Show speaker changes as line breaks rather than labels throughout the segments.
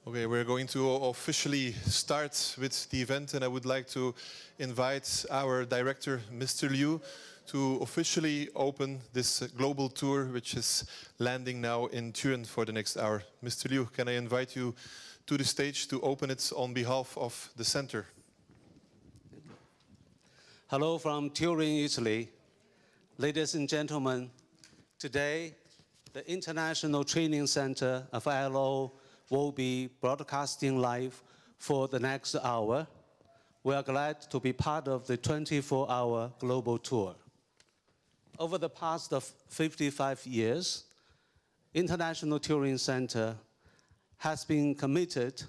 Okay, we're going to officially start with the event, and I would like to invite our director, Mr. Liu, to officially open this global tour, which is landing now in Turin for the next hour. Mr. Liu, can I invite you to the stage to open it on behalf of the center?
Hello from Turin, Italy. Ladies and gentlemen, today the International Training Center of ILO will be broadcasting live for the next hour. We are glad to be part of the 24-hour global tour. Over the past 55 years, International Training Center has been committed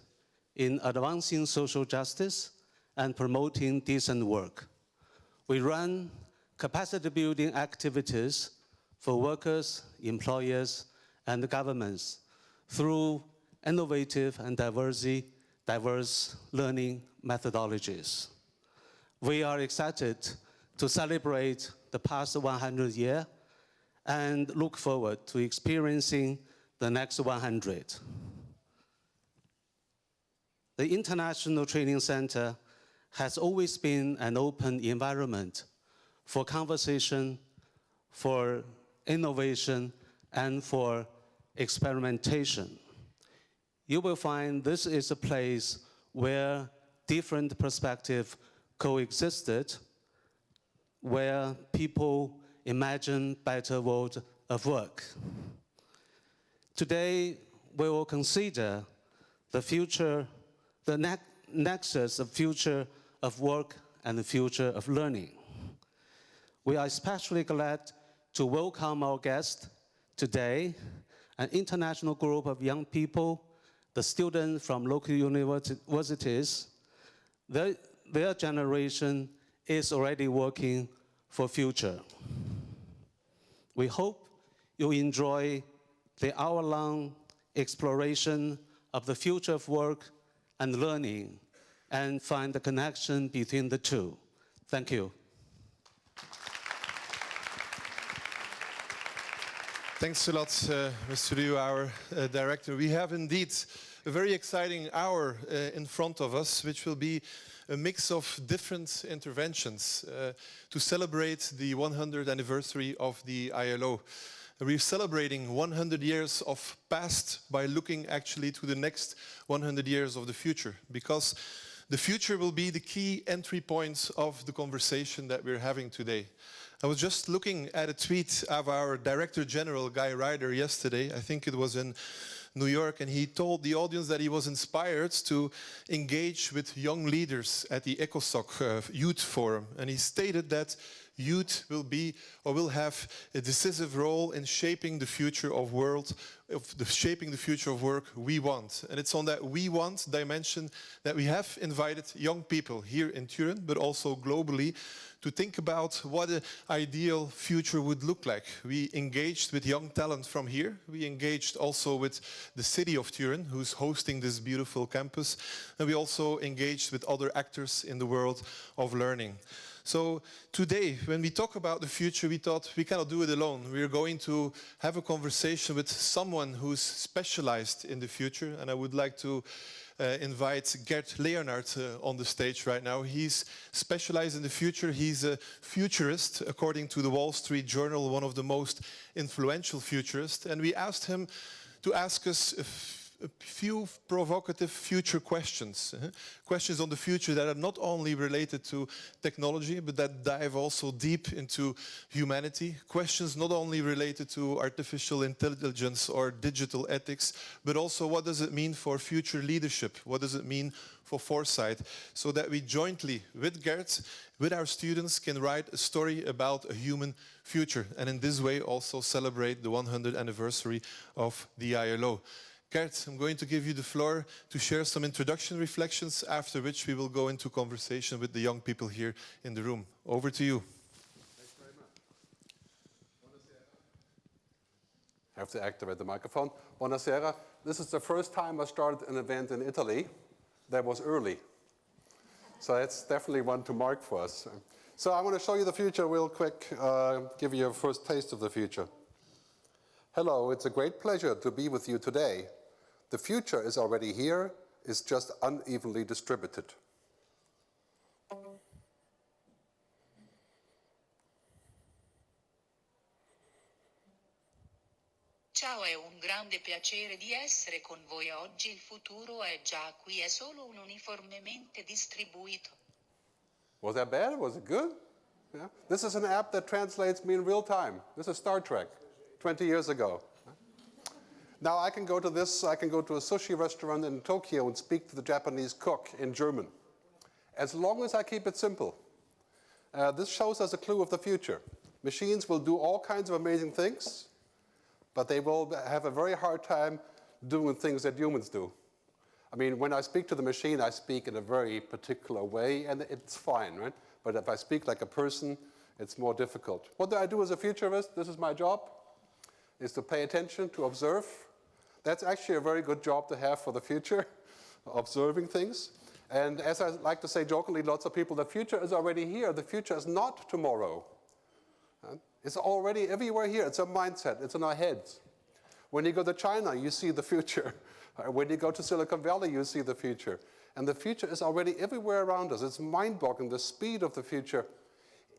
in advancing social justice and promoting decent work. We run capacity building activities for workers, employers, and governments through innovative and diverse learning methodologies. We are excited to celebrate the past 100 years and look forward to experiencing the next 100. The International Training Center has always been an open environment for conversation, for innovation, and for experimentation. You will find this is a place where different perspectives coexisted, where people imagine better world of work. Today, we will consider the future, the nexus of future of work and the future of learning. We are especially glad to welcome our guest today, an international group of young people, the students from local universities. Their generation is already working for future. We hope you enjoy the hour-long exploration of the future of work and learning and find the connection between the two. Thank you.
Thanks a lot, Mr. Liu, our director. We have indeed a very exciting hour in front of us, which will be a mix of different interventions to celebrate the 100th anniversary of the ILO. We're celebrating 100 years of past by looking actually to the next 100 years of the future, because the future will be the key entry point of the conversation that we're having today. I was just looking at a tweet of our Director General, Guy Ryder, yesterday. I think it was in New York, and he told the audience that he was inspired to engage with young leaders at the ECOSOC Youth Forum. And he stated that youth will be or will have a decisive role in shaping the future of shaping the future of work we want. And it's on that we want dimension that we have invited young people here in Turin, but also globally, to think about what an ideal future would look like. We engaged with young talent from here. We engaged also with the city of Turin, who's hosting this beautiful campus. And we also engaged with other actors in the world of learning. So today, when we talk about the future, we thought we cannot do it alone. We're going to have a conversation with someone who's specialized in the future. And I would like to invite Gert Leonard on the stage right now. He's specialized in the future. He's a futurist, according to the Wall Street Journal, one of the most influential futurists. And we asked him to ask us a few provocative future questions. Questions on the future that are not only related to technology, but that dive also deep into humanity. Questions not only related to artificial intelligence or digital ethics, but also what does it mean for future leadership? What does it mean for foresight? So that we jointly, with Gert, with our students, can write a story about a human future. And in this way also celebrate the 100th anniversary of the ILO. Gert, I'm going to give you the floor to share some introduction reflections, after which we will go into conversation with the young people here in the room. Over to you.
Thanks very much. I have to activate the microphone. Buonasera. This is the first time I started an event in Italy that was early. So that's definitely one to mark for us. So I want to show you the future real quick, give you a first taste of the future. Hello, it's a great pleasure to be with you today. The future is already here, it's just unevenly distributed.
Ciao, è un grande piacere di essere con voi oggi. Il futuro è già qui, è solo uniformemente distribuito.
Was that bad? Was it good? Yeah. This is an app that translates me in real time. This is Star Trek, 20 years ago. Now I can go to a sushi restaurant in Tokyo and speak to the Japanese cook in German. As long as I keep it simple. This shows us a clue of the future. Machines will do all kinds of amazing things, but they will have a very hard time doing things that humans do. I mean, when I speak to the machine, I speak in a very particular way, and it's fine, right? But if I speak like a person, it's more difficult. What do I do as a futurist? This is my job, is to pay attention, to observe. That's actually a very good job to have for the future, observing things. And as I like to say jokingly, lots of people, the future is already here. The future is not tomorrow. It's already everywhere here. It's a mindset. It's in our heads. When you go to China, you see the future. When you go to Silicon Valley, you see the future. And the future is already everywhere around us. It's mind-boggling, the speed of the future.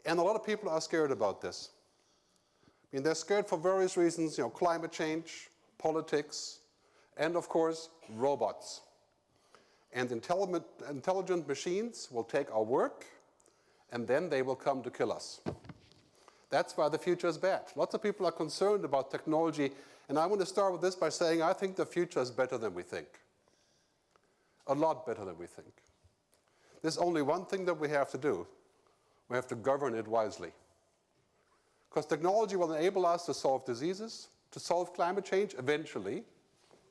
And a lot of people are scared about this. I mean, they're scared for various reasons, climate change, politics, and of course, robots. And intelligent machines will take our work, and then they will come to kill us. That's why the future is bad. Lots of people are concerned about technology, and I want to start with this by saying I think the future is better than we think. A lot better than we think. There's only one thing that we have to do. We have to govern it wisely. Because technology will enable us to solve diseases, to solve climate change eventually,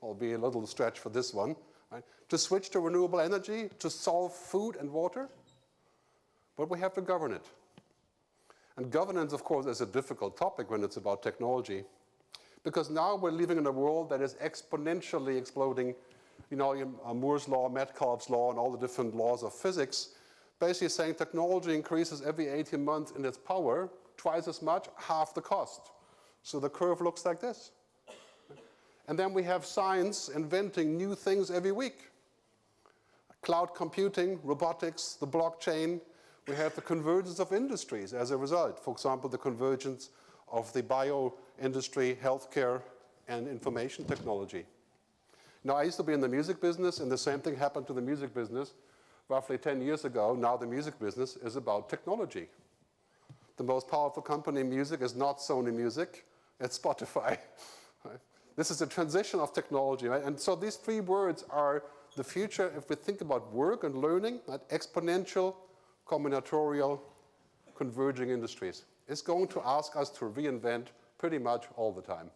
albeit a little stretch for this one, right? To switch to renewable energy, to solve food and water, but we have to govern it. And governance, of course, is a difficult topic when it's about technology, because now we're living in a world that is exponentially exploding. Moore's law, Metcalfe's law, and all the different laws of physics, basically saying technology increases every 18 months in its power, twice as much, half the cost. So the curve looks like this. And then we have science inventing new things every week. Cloud computing, robotics, the blockchain. We have the convergence of industries as a result. For example, the convergence of the bio industry, healthcare, and information technology. Now, I used to be in the music business, and the same thing happened to the music business roughly 10 years ago. Now the music business is about technology. The most powerful company in music is not Sony Music, it's Spotify. Right? This is a transition of technology, right? And so these three words are the future if we think about work and learning, right? Exponential, combinatorial, converging industries. It's going to ask us to reinvent pretty much all the time.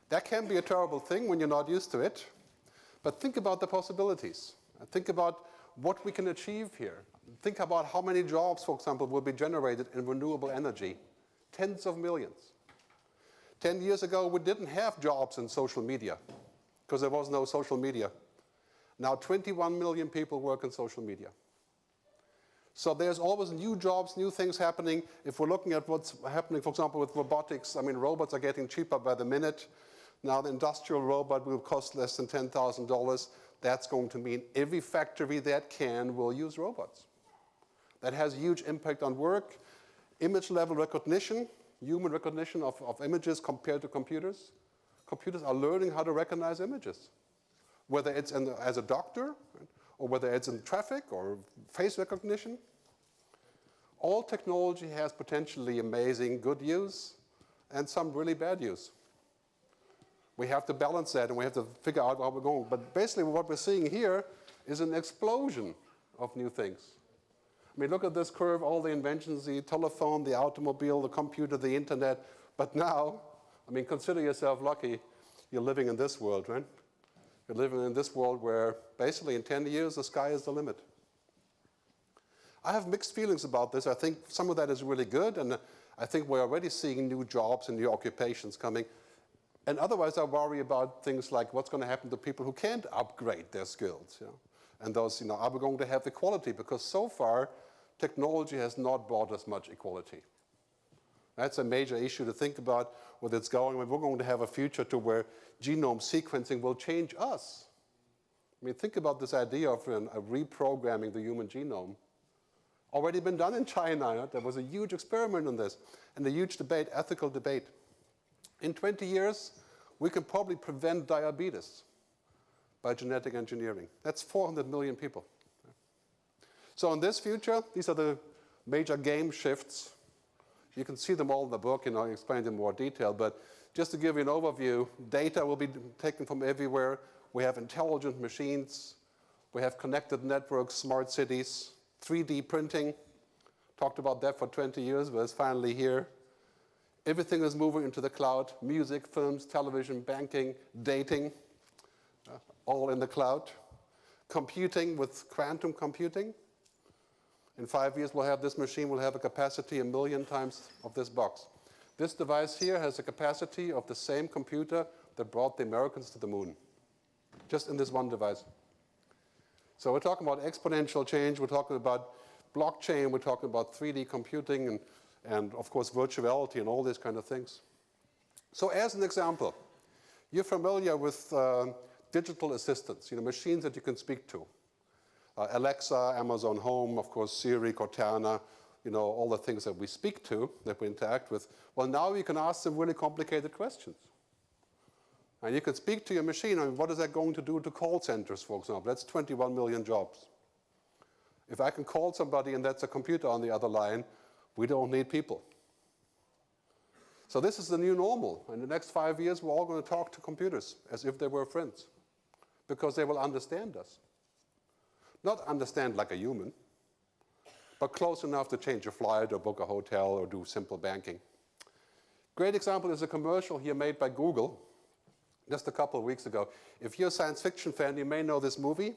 That can be a terrible thing when you're not used to it, but think about the possibilities. Think about what we can achieve here. Think about how many jobs, for example, will be generated in renewable energy. Tens of millions. 10 years ago, we didn't have jobs in social media because there was no social media. Now 21 million people work in social media. So there's always new jobs, new things happening. If we're looking at what's happening, for example, with robotics, I mean, robots are getting cheaper by the minute. Now the industrial robot will cost less than $10,000. That's going to mean every factory that can will use robots. That has a huge impact on work. Image level recognition, human recognition of images compared to computers. Computers are learning how to recognize images, whether it's as a doctor, right, or whether it's in traffic or face recognition. All technology has potentially amazing good use and some really bad use. We have to balance that, and we have to figure out how we're going. But basically what we're seeing here is an explosion of new things. I mean, look at this curve, all the inventions, the telephone, the automobile, the computer, the internet. But now, I mean, consider yourself lucky you're living in this world, right? You're living in this world where basically in 10 years, the sky is the limit. I have mixed feelings about this. I think some of that is really good, and I think we're already seeing new jobs and new occupations coming. And otherwise, I worry about things like what's going to happen to people who can't upgrade their skills. And those, are we going to have equality? Because so far, technology has not brought us much equality. That's a major issue to think about where it's going. We're going to have a future to where genome sequencing will change us. I mean, think about this idea of reprogramming the human genome. Already been done in China. Right? There was a huge experiment on this and a huge debate, ethical debate. In 20 years, we can probably prevent diabetes by genetic engineering. That's 400 million people. So in this future, these are the major game shifts. You can see them all in the book, I explained in more detail, but just to give you an overview, data will be taken from everywhere. We have intelligent machines. We have connected networks, smart cities, 3D printing. Talked about that for 20 years, but it's finally here. Everything is moving into the cloud. Music, films, television, banking, dating, all in the cloud. Computing with quantum computing. In 5 years, we'll have this machine will have a capacity 1 million times of this box. This device here has a capacity of the same computer that brought the Americans to the moon, just in this one device. So we're talking about exponential change. We're talking about blockchain. We're talking about 3D computing and of course, virtuality and all these kind of things. So as an example, you're familiar with digital assistants, machines that you can speak to. Alexa, Amazon Home, of course, Siri, Cortana, all the things that we speak to, that we interact with. Well, now you can ask them really complicated questions. And you can speak to your machine. I mean, what is that going to do to call centers, for example? That's 21 million jobs. If I can call somebody and that's a computer on the other line, we don't need people. So this is the new normal. In the next 5 years, we're all going to talk to computers as if they were friends, because they will understand us. Not understand like a human, but close enough to change a flight or book a hotel or do simple banking. Great example is a commercial here made by Google just a couple of weeks ago. If you're a science fiction fan, you may know this movie,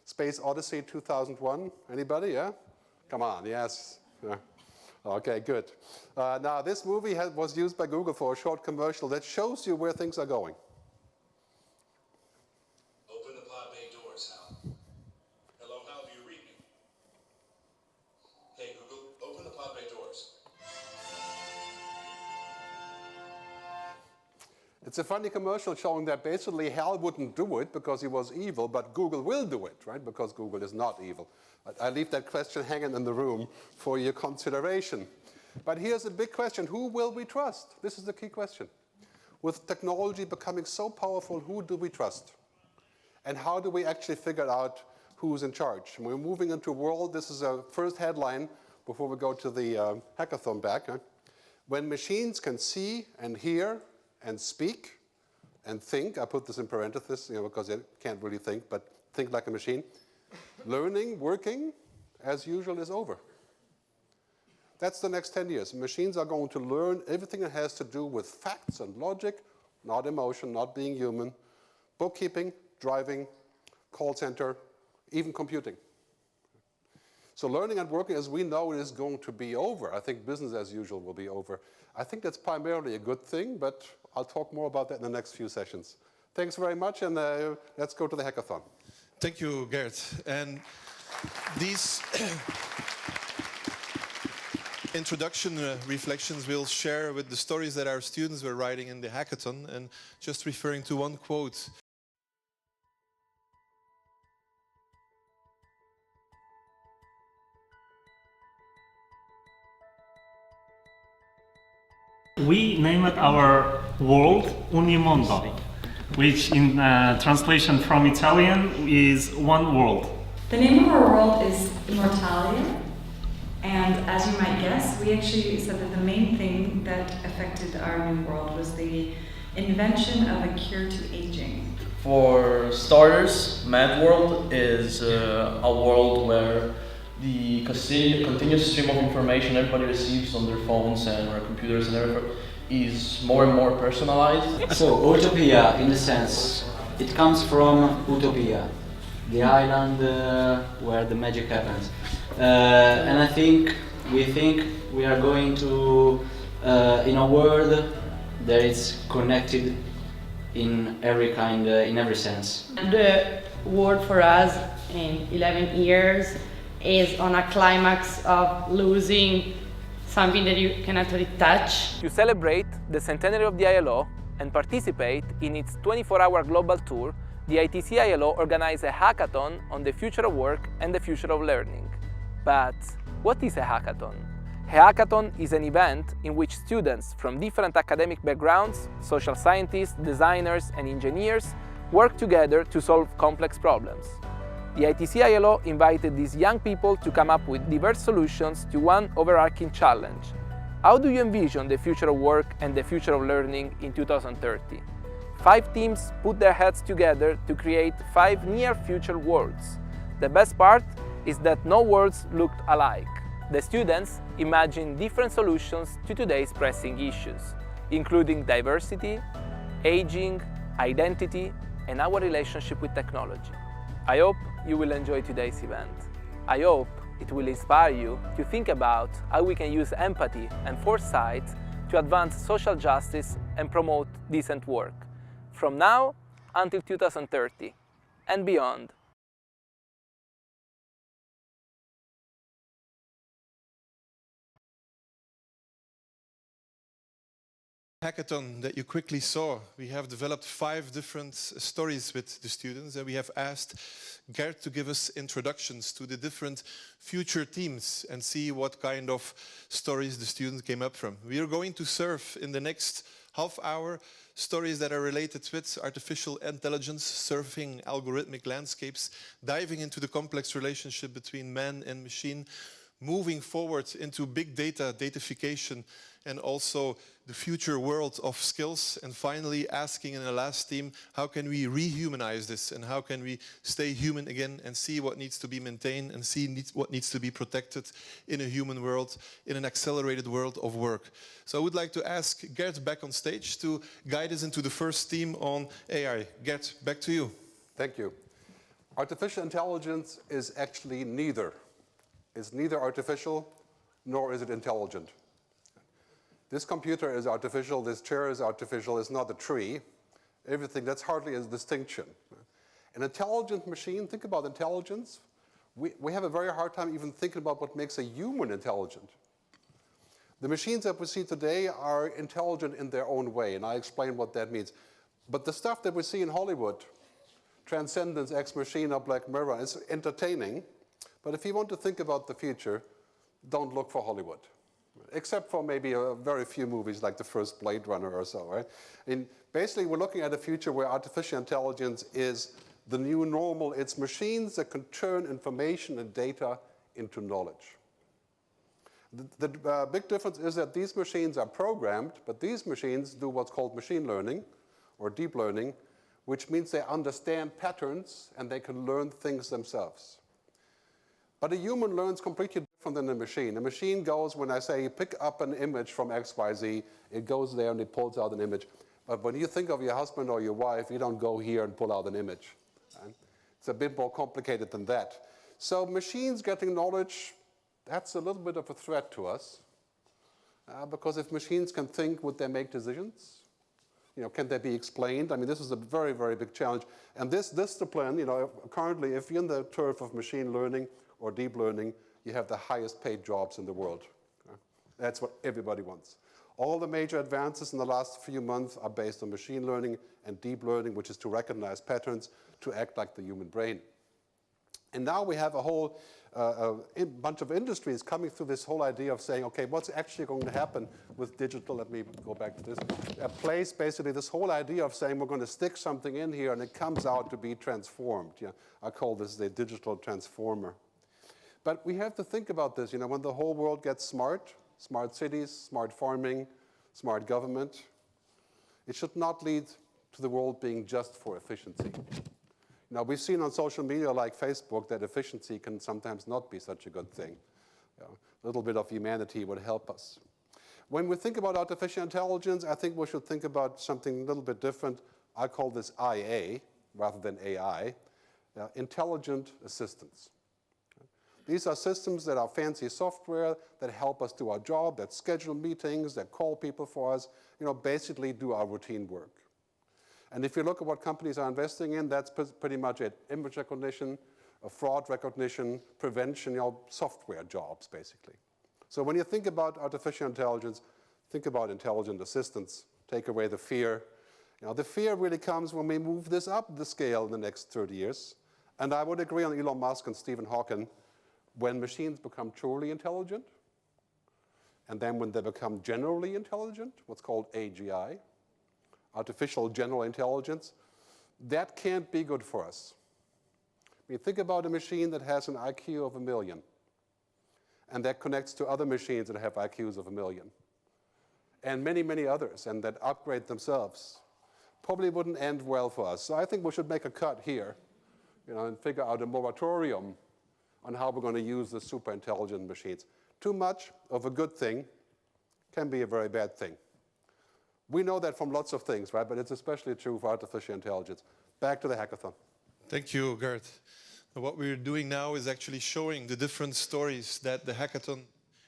Space Odyssey 2001. Anybody, yeah? Come on, yes. Yeah. Okay, good. Now, this movie was used by Google for a short commercial that shows you where things are going.
Open the pod bay doors, Hal. Hello, Hal, do you read me? Hey, Google, open the pod bay doors.
It's a funny commercial showing that basically Hal wouldn't do it because he was evil, but Google will do it, right? Because Google is not evil. I leave that question hanging in the room for your consideration. But here's a big question. Who will we trust? This is the key question. With technology becoming so powerful, who do we trust? And how do we actually figure out who's in charge? We're moving into a world, this is a first headline before we go to the hackathon back. When machines can see and hear and speak and think, I put this in parentheses, because they can't really think, but think like a machine. Learning, working, as usual, is over. That's the next 10 years. Machines are going to learn everything that has to do with facts and logic, not emotion, not being human, bookkeeping, driving, call center, even computing. So learning and working, as we know, is going to be over. I think business as usual will be over. I think that's primarily a good thing, but I'll talk more about that in the next few sessions. Thanks very much, and let's go to the hackathon.
Thank you, Gert. And these introduction reflections we'll share with the stories that our students were writing in the hackathon, and just referring to one quote.
We named our world Unimondo, which in translation from Italian is one world.
The name of our world is Immortalia, and as you might guess, we actually said that the main thing that affected our new world was the invention of a cure to aging.
For starters, Mad World is a world where the continuous stream of information everybody receives on their phones and their computers and everything is more and more personalized.
So, Autopia, in a sense, it comes from Utopia, the island where the magic happens. And I think we are going to, in a world that is connected in every kind, in every sense.
The world for us in 11 years is on a climax of losing something that you can actually touch.
To celebrate the centenary of the ILO and participate in its 24-hour global tour, the ITCILO organized a hackathon on the future of work and the future of learning. But what is a hackathon? A hackathon is an event in which students from different academic backgrounds, social scientists, designers, and engineers work together to solve complex problems. The ITCILO invited these young people to come up with diverse solutions to one overarching challenge. How do you envision the future of work and the future of learning in 2030? 5 teams put their heads together to create 5 near-future worlds. The best part is that no worlds looked alike. The students imagined different solutions to today's pressing issues, including diversity, aging, identity, and our relationship with technology. I hope you will enjoy today's event. I hope it will inspire you to think about how we can use empathy and foresight to advance social justice and promote decent work, from now until 2030 and beyond.
Hackathon that you quickly saw, we have developed 5 different stories with the students, and we have asked Gert to give us introductions to the different future teams and see what kind of stories the students came up from. We are going to serve in the next half hour stories that are related with artificial intelligence, surfing algorithmic landscapes, diving into the complex relationship between man and machine, moving forward into big data, datafication, and also the future world of skills, and finally asking in the last theme, how can we rehumanize this and how can we stay human again and see what needs to be maintained and see what needs to be protected in a human world, in an accelerated world of work. So I would like to ask Gert back on stage to guide us into the first theme on AI. Gert, back to you.
Thank you. Artificial intelligence is actually neither. It's neither artificial nor is it intelligent. This computer is artificial, this chair is artificial, it's not a tree. Everything, that's hardly a distinction. An intelligent machine, think about intelligence. We have a very hard time even thinking about what makes a human intelligent. The machines that we see today are intelligent in their own way, and I explain what that means. But the stuff that we see in Hollywood, Transcendence, Ex Machina, Black Mirror, is entertaining. But if you want to think about the future, don't look for Hollywood. Except for maybe a very few movies like the first Blade Runner or so, right? And basically, we're looking at a future where artificial intelligence is the new normal. It's machines that can turn information and data into knowledge. The big difference is that these machines are programmed, but these machines do what's called machine learning or deep learning, which means they understand patterns and they can learn things themselves. But a human learns completely different than a machine. A machine goes, when I say pick up an image from XYZ, it goes there and it pulls out an image. But when you think of your husband or your wife, you don't go here and pull out an image. Right? It's a bit more complicated than that. So machines getting knowledge, that's a little bit of a threat to us. Because if machines can think, would they make decisions? You know, can they be explained? I mean, this is a very, very big challenge. And this discipline, you know, currently, if you're in the turf of machine learning or deep learning, you have the highest paid jobs in the world. Okay? That's what everybody wants. All the major advances in the last few months are based on machine learning and deep learning, which is to recognize patterns, to act like the human brain. And now we have a whole bunch of industries coming through this whole idea of saying, okay, what's actually going to happen with digital? Let me go back to this. Place basically this whole idea of saying we're going to stick something in here and it comes out to be transformed. Yeah, I call this the digital transformer. But we have to think about this, you know, when the whole world gets smart, smart cities, smart farming, smart government, it should not lead to the world being just for efficiency. Now, we've seen on social media like Facebook that efficiency can sometimes not be such a good thing. You know, a little bit of humanity would help us. When we think about artificial intelligence, I think we should think about something a little bit different. I call this IA rather than AI, intelligent assistants. These are systems that are fancy software that help us do our job, that schedule meetings, that call people for us, you know, basically do our routine work. And if you look at what companies are investing in, that's pretty much it. Image recognition, fraud recognition, prevention, you know, software jobs, basically. So when you think about artificial intelligence, think about intelligent assistants. Take away the fear. The fear really comes when we move this up the scale in the next 30 years. And I would agree on Elon Musk and Stephen Hawking, when machines become truly intelligent, and then when they become generally intelligent, what's called AGI, artificial general intelligence, that can't be good for us. I mean, think about a machine that has an IQ of 1 million, and that connects to other machines that have IQs of 1 million, and many, many others, and that upgrade themselves. Probably wouldn't end well for us. So I think we should make a cut here, and figure out a moratorium on how we're going to use the super intelligent machines. Too much of a good thing can be a very bad thing. We know that from lots of things, right? But it's especially true for artificial intelligence. Back to the hackathon.
Thank you, Gert. What we're doing now is actually showing the different stories that the hackathon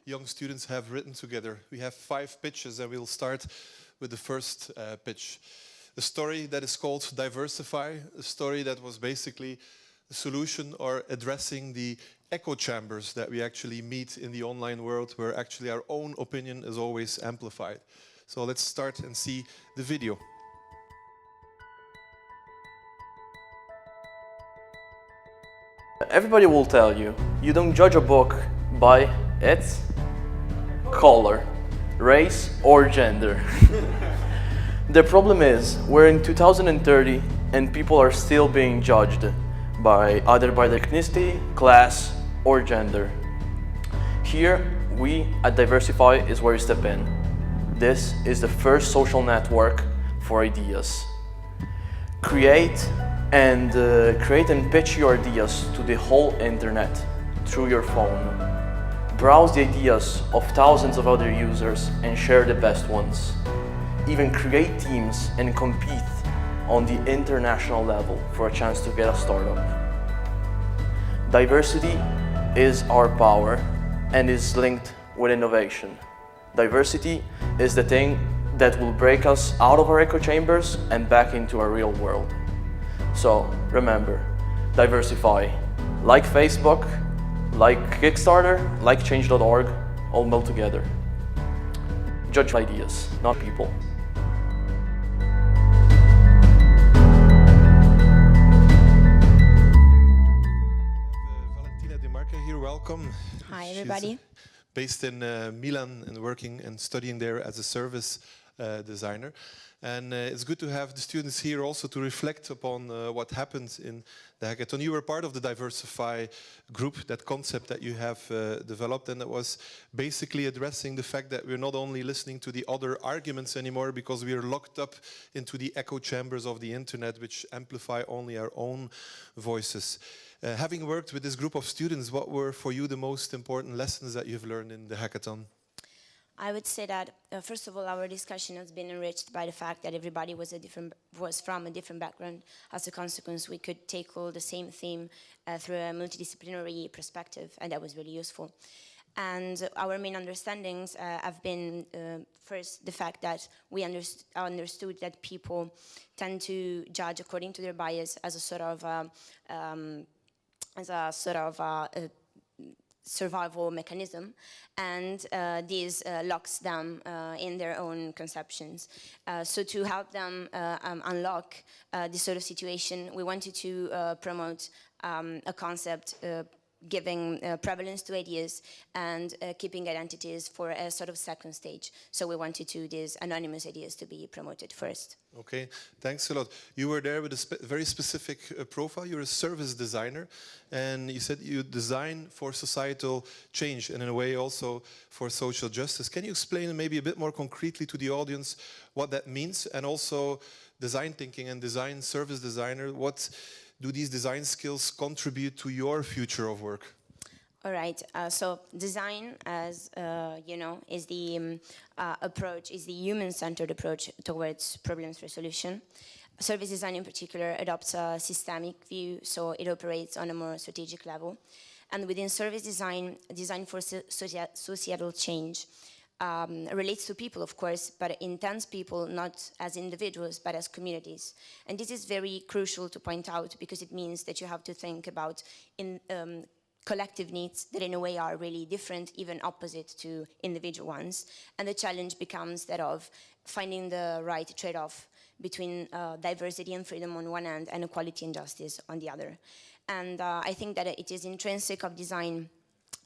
young students have written together. We have 5 pitches, and we'll start with the first pitch. A story that is called Diversify, a story that was basically a solution or addressing the echo chambers that we actually meet in the online world, where actually our own opinion is always amplified. So let's start and see the video.
Everybody will tell you, you don't judge a book by its color, race, or gender. The problem is, we're in 2030 and people are still being judged either by their ethnicity, class, or gender. Here, we at Diversify is where we step in. This is the first social network for ideas. Create and pitch your ideas to the whole internet through your phone. Browse the ideas of thousands of other users and share the best ones. Even create teams and compete on the international level for a chance to get a startup. Diversity is our power and is linked with innovation. Diversity is the thing that will break us out of our echo chambers and back into our real world. So remember, diversify. Like Facebook, like Kickstarter, like change.org, all meld together. Judge ideas, not people.
Welcome.
Hi, everybody.
She's based in Milan and working and studying there as a service designer. And it's good to have the students here also to reflect upon what happened in the hackathon. You were part of the Diversify group, that concept that you have developed, and that was basically addressing the fact that we're not only listening to the other arguments anymore because we are locked up into the echo chambers of the internet, which amplify only our own voices. Having worked with this group of students, what were for you the most important lessons that you've learned in the hackathon?
I would say that, first of all, our discussion has been enriched by the fact that everybody was from a different background. As a consequence, we could tackle the same theme through a multidisciplinary perspective, and that was really useful. And our main understandings have been, first, the fact that we understood that people tend to judge according to their bias as a sort of survival mechanism, and this locks them in their own conceptions. So to help them unlock this sort of situation, we wanted to promote a concept giving prevalence to ideas and keeping identities for a sort of second stage. So we wanted to these anonymous ideas to be promoted first.
Okay, thanks a lot. You were there with a very specific profile. You're a service designer, and you said you design for societal change and in a way also for social justice. Can you explain maybe a bit more concretely to the audience what that means, and also design thinking and design service designer, what do these design skills contribute to your future of work?
All right. So design, as you know, is the approach, is the human-centered approach towards problems resolution. Service design, in particular, adopts a systemic view, so it operates on a more strategic level. And within service design, design for societal change relates to people, of course, but intends people not as individuals, but as communities. And this is very crucial to point out because it means that you have to think about collective needs that in a way are really different, even opposite to individual ones. And the challenge becomes that of finding the right trade-off between diversity and freedom on one hand and equality and justice on the other. And I think that it is intrinsic of design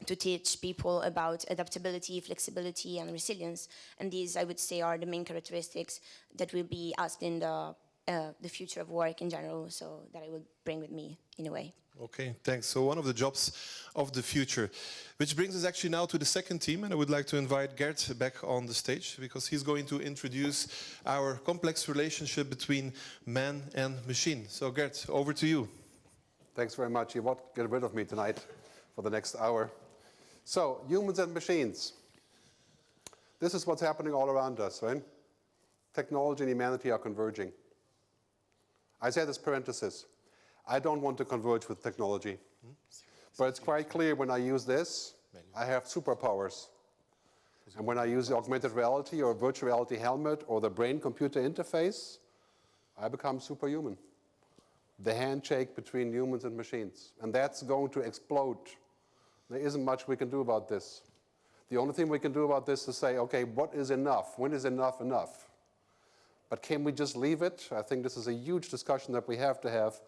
to teach people about adaptability, flexibility, and resilience. And these, I would say, are the main characteristics that will be asked in the future of work in general, so that I will bring with me in a way.
Okay, thanks. So one of the jobs of the future, which brings us actually now to the second team, and I would like to invite Gert back on the stage because he's going to introduce our complex relationship between man and machine. So Gert, over to you.
Thanks very much. You won't get rid of me tonight for the next hour. So, humans and machines. This is what's happening all around us, right? Technology and humanity are converging. I say this parenthesis. I don't want to converge with technology. But it's quite clear when I use this, I have superpowers. And when I use the augmented reality or virtual reality helmet or the brain-computer interface, I become superhuman. The handshake between humans and machines. And that's going to explode. There isn't much we can do about this. The only thing we can do about this is say, okay, what is enough? When is enough enough? But can we just leave it? I think this is a huge discussion that we have to have,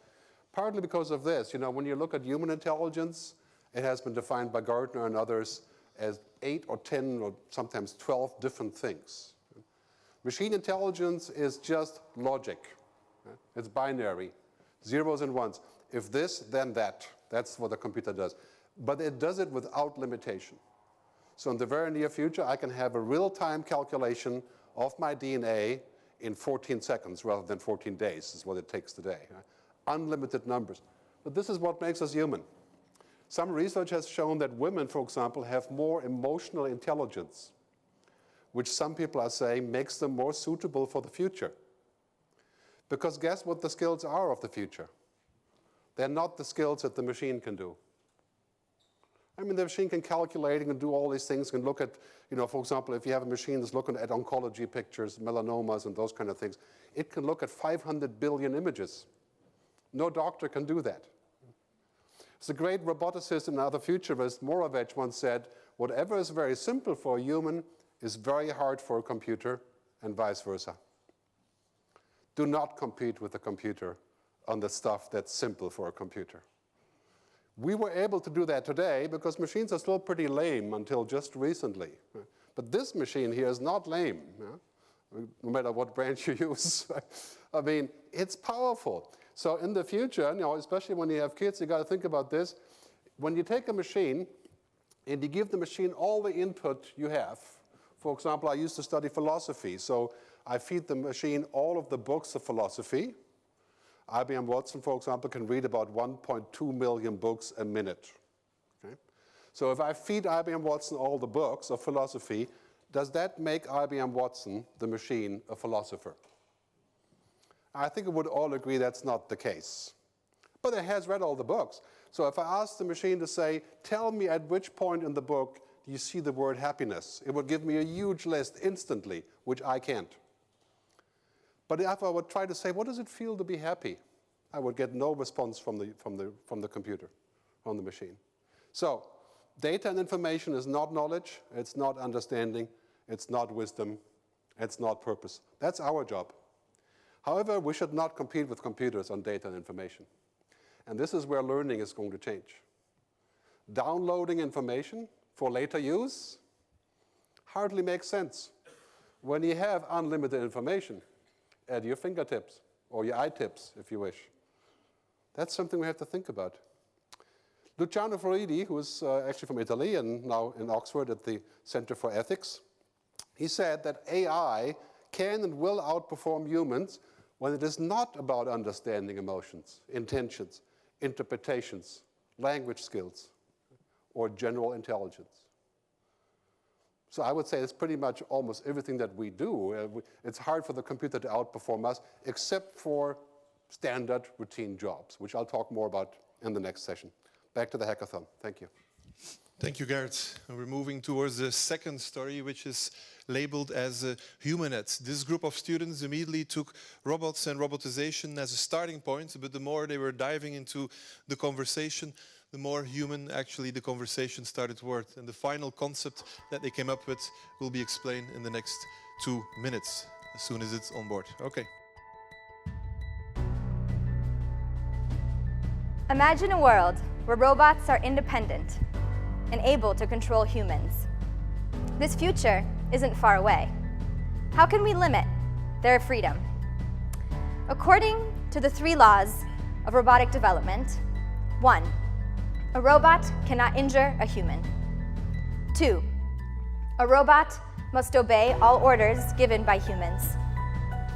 partly because of this. You know, when you look at human intelligence, it has been defined by Gartner and others as 8 or 10 or sometimes 12 different things. Machine intelligence is just logic. It's binary, zeros and ones. If this, then that. That's what the computer does. But it does it without limitation. So in the very near future, I can have a real-time calculation of my DNA in 14 seconds rather than 14 days is what it takes today. Unlimited numbers. But this is what makes us human. Some research has shown that women, for example, have more emotional intelligence, which some people are saying makes them more suitable for the future. Because guess what the skills are of the future? They're not the skills that the machine can do. I mean, the machine can calculate and do all these things, can look at, you know, for example, if you have a machine that's looking at oncology pictures, melanomas and those kind of things, it can look at 500 billion images. No doctor can do that. The great roboticist and other futurist, Moravec, once said, whatever is very simple for a human is very hard for a computer, and vice versa. Do not compete with the computer on the stuff that's simple for a computer. We were able to do that today because machines are still pretty lame until just recently. But this machine here is not lame, no matter what branch you use. I mean, it's powerful. So in the future, you know, especially when you have kids, you got to think about this. When you take a machine and you give the machine all the input you have, for example, I used to study philosophy, so I feed the machine all of the books of philosophy. IBM Watson, for example, can read about 1.2 million books a minute. Okay? So if I feed IBM Watson all the books of philosophy, does that make IBM Watson, the machine, a philosopher? I think we would all agree that's not the case. But it has read all the books. So if I ask the machine to say, tell me at which point in the book do you see the word happiness, it would give me a huge list instantly, which I can't. But if I would try to say, what does it feel to be happy? I would get no response from the computer, from the machine. So data and information is not knowledge, it's not understanding, it's not wisdom, it's not purpose. That's our job. However, we should not compete with computers on data and information. And this is where learning is going to change. Downloading information for later use hardly makes sense. When you have unlimited information at your fingertips, or your eye tips, if you wish. That's something we have to think about. Luciano Floridi, who is actually from Italy and now in Oxford at the Center for Ethics, he said that AI can and will outperform humans when it is not about understanding emotions, intentions, interpretations, language skills, or general intelligence. So I would say it's pretty much almost everything that we do. It's hard for the computer to outperform us, except for standard routine jobs, which I'll talk more about in the next session. Back to the hackathon. Thank you.
Thank you, Gert. And we're moving towards the second story, which is labeled as HumanNet. This group of students immediately took robots and robotization as a starting point, but the more they were diving into the conversation, the more human actually the conversation started to work. And the final concept that they came up with will be explained in the next 2 minutes, as soon as it's on board. Okay.
Imagine a world where robots are independent and able to control humans. This future isn't far away. How can we limit their freedom? According to the 3 laws of robotic development, 1, a robot cannot injure a human. 2, a robot must obey all orders given by humans,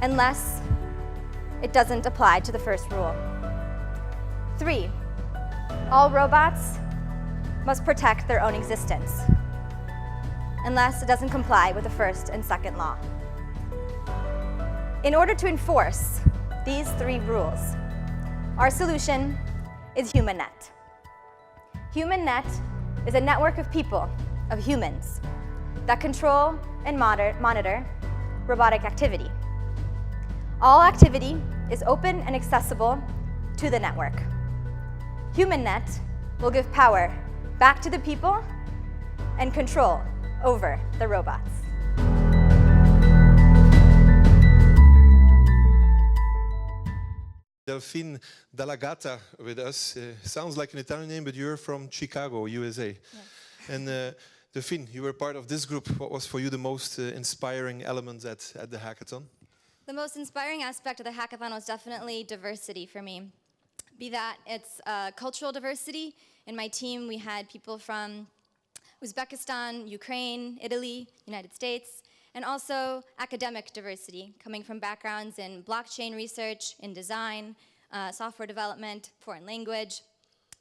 unless it doesn't apply to the first rule. 3, all robots must protect their own existence, unless it doesn't comply with the first and second law. In order to enforce these 3 rules, our solution is HumanNet. HumanNet is a network of people, of humans, that control and monitor robotic activity. All activity is open and accessible to the network. HumanNet will give power back to the people and control over the robots.
Delphine Dallagata with us. Sounds like an Italian name, but you're from Chicago, USA.
Yes.
And Delphine, you were part of this group. What was for you the most inspiring element at the hackathon?
The most inspiring aspect of the hackathon was definitely diversity for me. Be that it's cultural diversity. In my team, we had people from Uzbekistan, Ukraine, Italy, United States, and also academic diversity, coming from backgrounds in blockchain research, in design, software development, foreign language.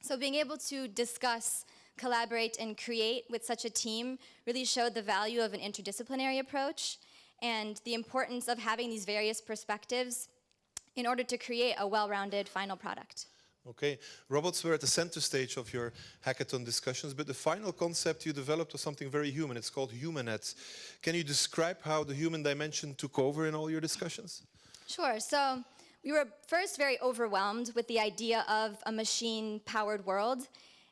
So being able to discuss, collaborate, and create with such a team really showed the value of an interdisciplinary approach and the importance of having these various perspectives in order to create a well-rounded final product.
Okay, robots were at the center stage of your hackathon discussions, but the final concept you developed was something very human. It's called HumanNet. Can you describe how the human dimension took over in all your discussions?
Sure. So we were first very overwhelmed with the idea of a machine-powered world,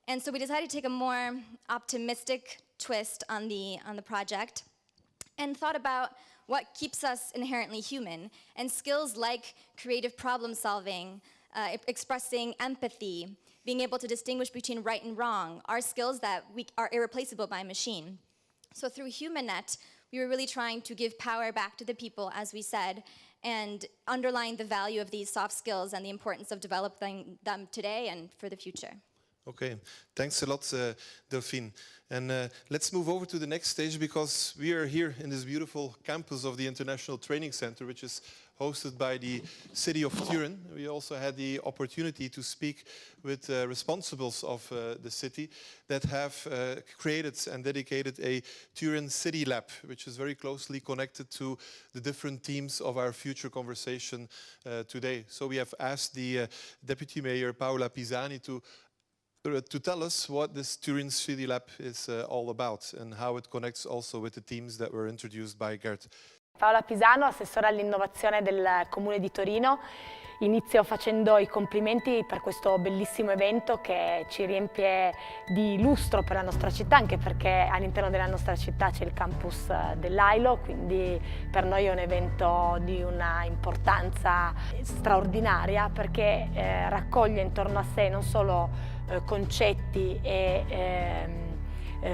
and so we decided to take a more optimistic twist on the project and thought about what keeps us inherently human, and skills like creative problem solving, expressing empathy, being able to distinguish between right and wrong, are skills that are irreplaceable by machine. So through HumanNet, we were really trying to give power back to the people, as we said, and underline the value of these soft skills and the importance of developing them today and for the future.
Okay, thanks a lot, Delphine. And let's move over to the next stage, because we are here in this beautiful campus of the International Training Center, which is hosted by the city of Turin. We also had the opportunity to speak with responsibles of the city that have created and dedicated a Turin City Lab, which is very closely connected to the different themes of our future conversation today. So we have asked the Deputy Mayor Paola Pisani to tell us what this Turin City Lab is all about and how it connects also with the themes that were introduced by Gert.
Paola Pisano, assessore all'innovazione del Comune di Torino. Inizio facendo i complimenti per questo bellissimo evento che ci riempie di lustro per la nostra città, anche perché all'interno della nostra città c'è il campus dell'ILO, quindi per noi è un evento di una importanza straordinaria, perché raccoglie intorno a sé non solo concetti e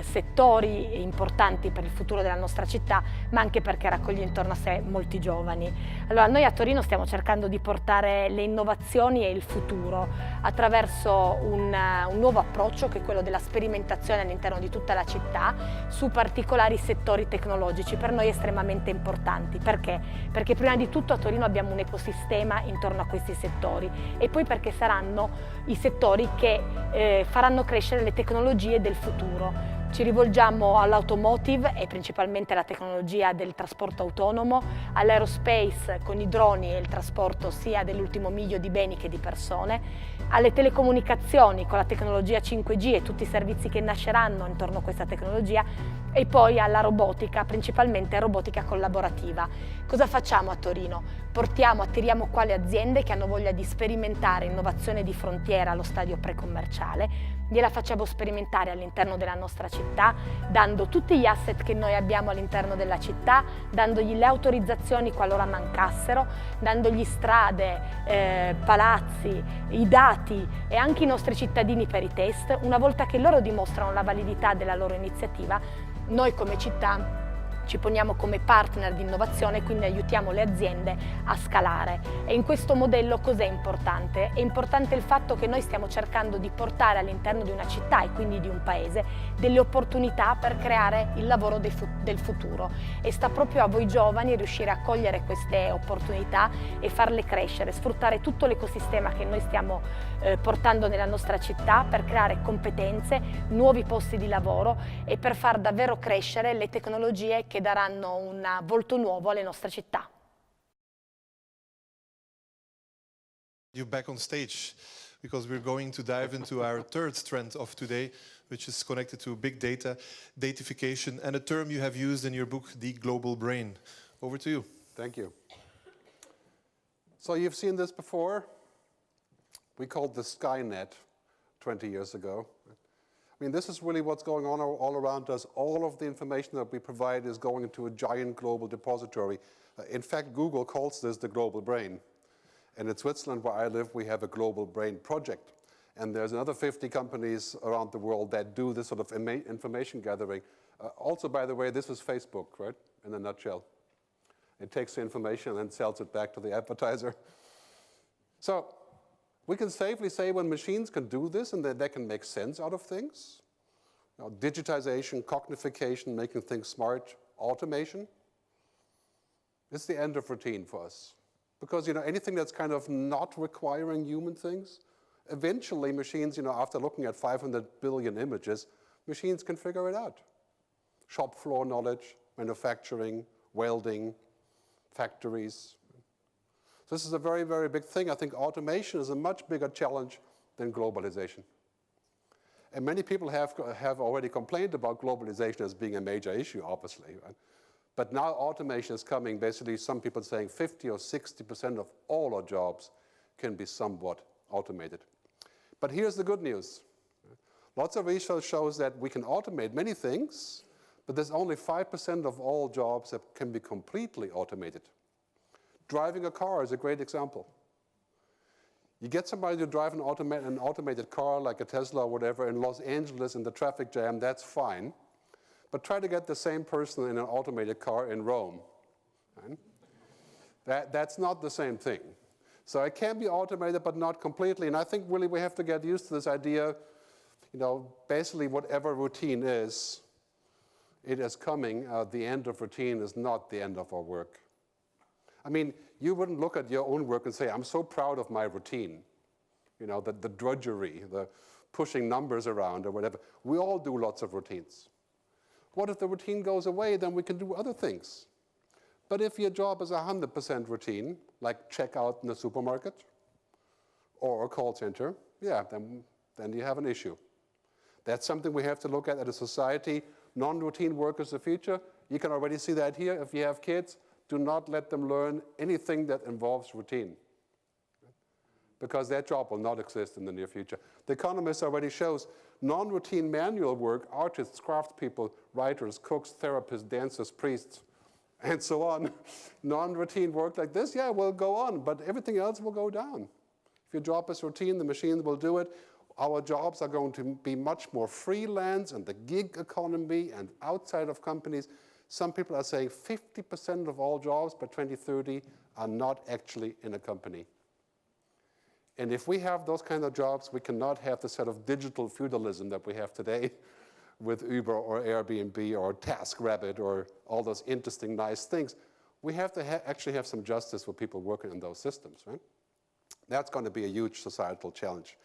settori importanti per il futuro della nostra città, ma anche perché raccoglie intorno a sé molti giovani. Allora, noi a Torino stiamo cercando di portare le innovazioni e il futuro attraverso un nuovo approccio, che è quello della sperimentazione all'interno di tutta la città su particolari settori tecnologici per noi estremamente importanti. Perché? Perché prima di tutto a Torino abbiamo un ecosistema intorno a questi settori, e poi perché saranno i settori che faranno crescere le tecnologie del futuro. Ci rivolgiamo all'automotive e principalmente alla tecnologia del trasporto autonomo, all'aerospace con i droni e il trasporto sia dell'ultimo miglio di beni che di persone, alle telecomunicazioni con la tecnologia 5G e tutti i servizi che nasceranno intorno a questa tecnologia e poi alla robotica, principalmente robotica collaborativa. Cosa facciamo a Torino? Attiriamo quali aziende che hanno voglia di sperimentare innovazione di frontiera allo stadio pre-commerciale, gliela facciamo sperimentare all'interno della nostra città, dando tutti gli asset che noi abbiamo all'interno della città, dandogli le autorizzazioni qualora mancassero, dandogli strade, palazzi, i dati e anche i nostri cittadini per i test. Una volta che loro dimostrano la validità della loro iniziativa, noi come città ci poniamo come partner di innovazione e quindi aiutiamo le aziende a scalare. E in questo modello cos'è importante? È importante il fatto che noi stiamo cercando di portare all'interno di una città e quindi di un paese delle opportunità per creare il lavoro del futuro e sta proprio a voi giovani riuscire a cogliere queste opportunità e farle crescere, sfruttare tutto l'ecosistema che noi stiamo portando nella nostra città per creare competenze, nuovi posti di lavoro e per far davvero crescere le tecnologie che daranno un volto nuovo alle nostre città.
You back on stage because we're going to dive into our third trend of today, which is connected to big data, datification, and a term you have used in your book, the global brain. Over to you.
Thank you. So you've seen this before. We called the Skynet 20 years ago. I mean, this is really what's going on all around us. All of the information that we provide is going into a giant global depository. In fact, Google calls this the global brain. And in Switzerland, where I live, we have a global brain project. And there's another 50 companies around the world that do this sort of information gathering. Also, by the way, this is Facebook, right, in a nutshell. It takes the information and sells it back to the advertiser. So we can safely say when machines can do this and that they can make sense out of things, you know, digitization, cognification, making things smart, automation, it's the end of routine for us. Because, you know, anything that's kind of not requiring human things, eventually machines, you know, after looking at 500 billion images, machines can figure it out. Shop floor knowledge, manufacturing, welding, factories. So this is a very, very big thing. I think automation is a much bigger challenge than globalization. And many people have already complained about globalization as being a major issue, obviously. Right? But now automation is coming, basically some people saying 50 or 60% of all our jobs can be somewhat automated. But here's the good news. Lots of research shows that we can automate many things, but there's only 5% of all jobs that can be completely automated. Driving a car is a great example. You get somebody to drive an automated car like a Tesla or whatever in Los Angeles in the traffic jam, that's fine. But try to get the same person in an automated car in Rome. Right? That's not the same thing. So it can be automated, but not completely. And I think really we have to get used to this idea, you know, basically whatever routine is, it is coming. The end of routine is not the end of our work. I mean, you wouldn't look at your own work and say, I'm so proud of my routine. You know, the drudgery, the pushing numbers around or whatever. We all do lots of routines. What if the routine goes away? Then we can do other things. But if your job is 100% routine, like checkout in the supermarket or a call center, yeah, then you have an issue. That's something we have to look at as a society. Non-routine work is the future. You can already see that here. If you have kids, do not let them learn anything that involves routine, because that job will not exist in the near future. The Economist already shows non-routine manual work, artists, craftspeople, writers, cooks, therapists, dancers, priests, and so on. Non-routine work like this, yeah, will go on, but everything else will go down. If your job is routine, the machines will do it. Our jobs are going to be much more freelance and the gig economy and outside of companies. Some people are saying 50% of all jobs by 2030 are not actually in a company. And if we have those kind of jobs, we cannot have the sort of digital feudalism that we have today with Uber or Airbnb or TaskRabbit or all those interesting, nice things. We have to actually have some justice for people working in those systems, right? That's going to be a huge societal challenge.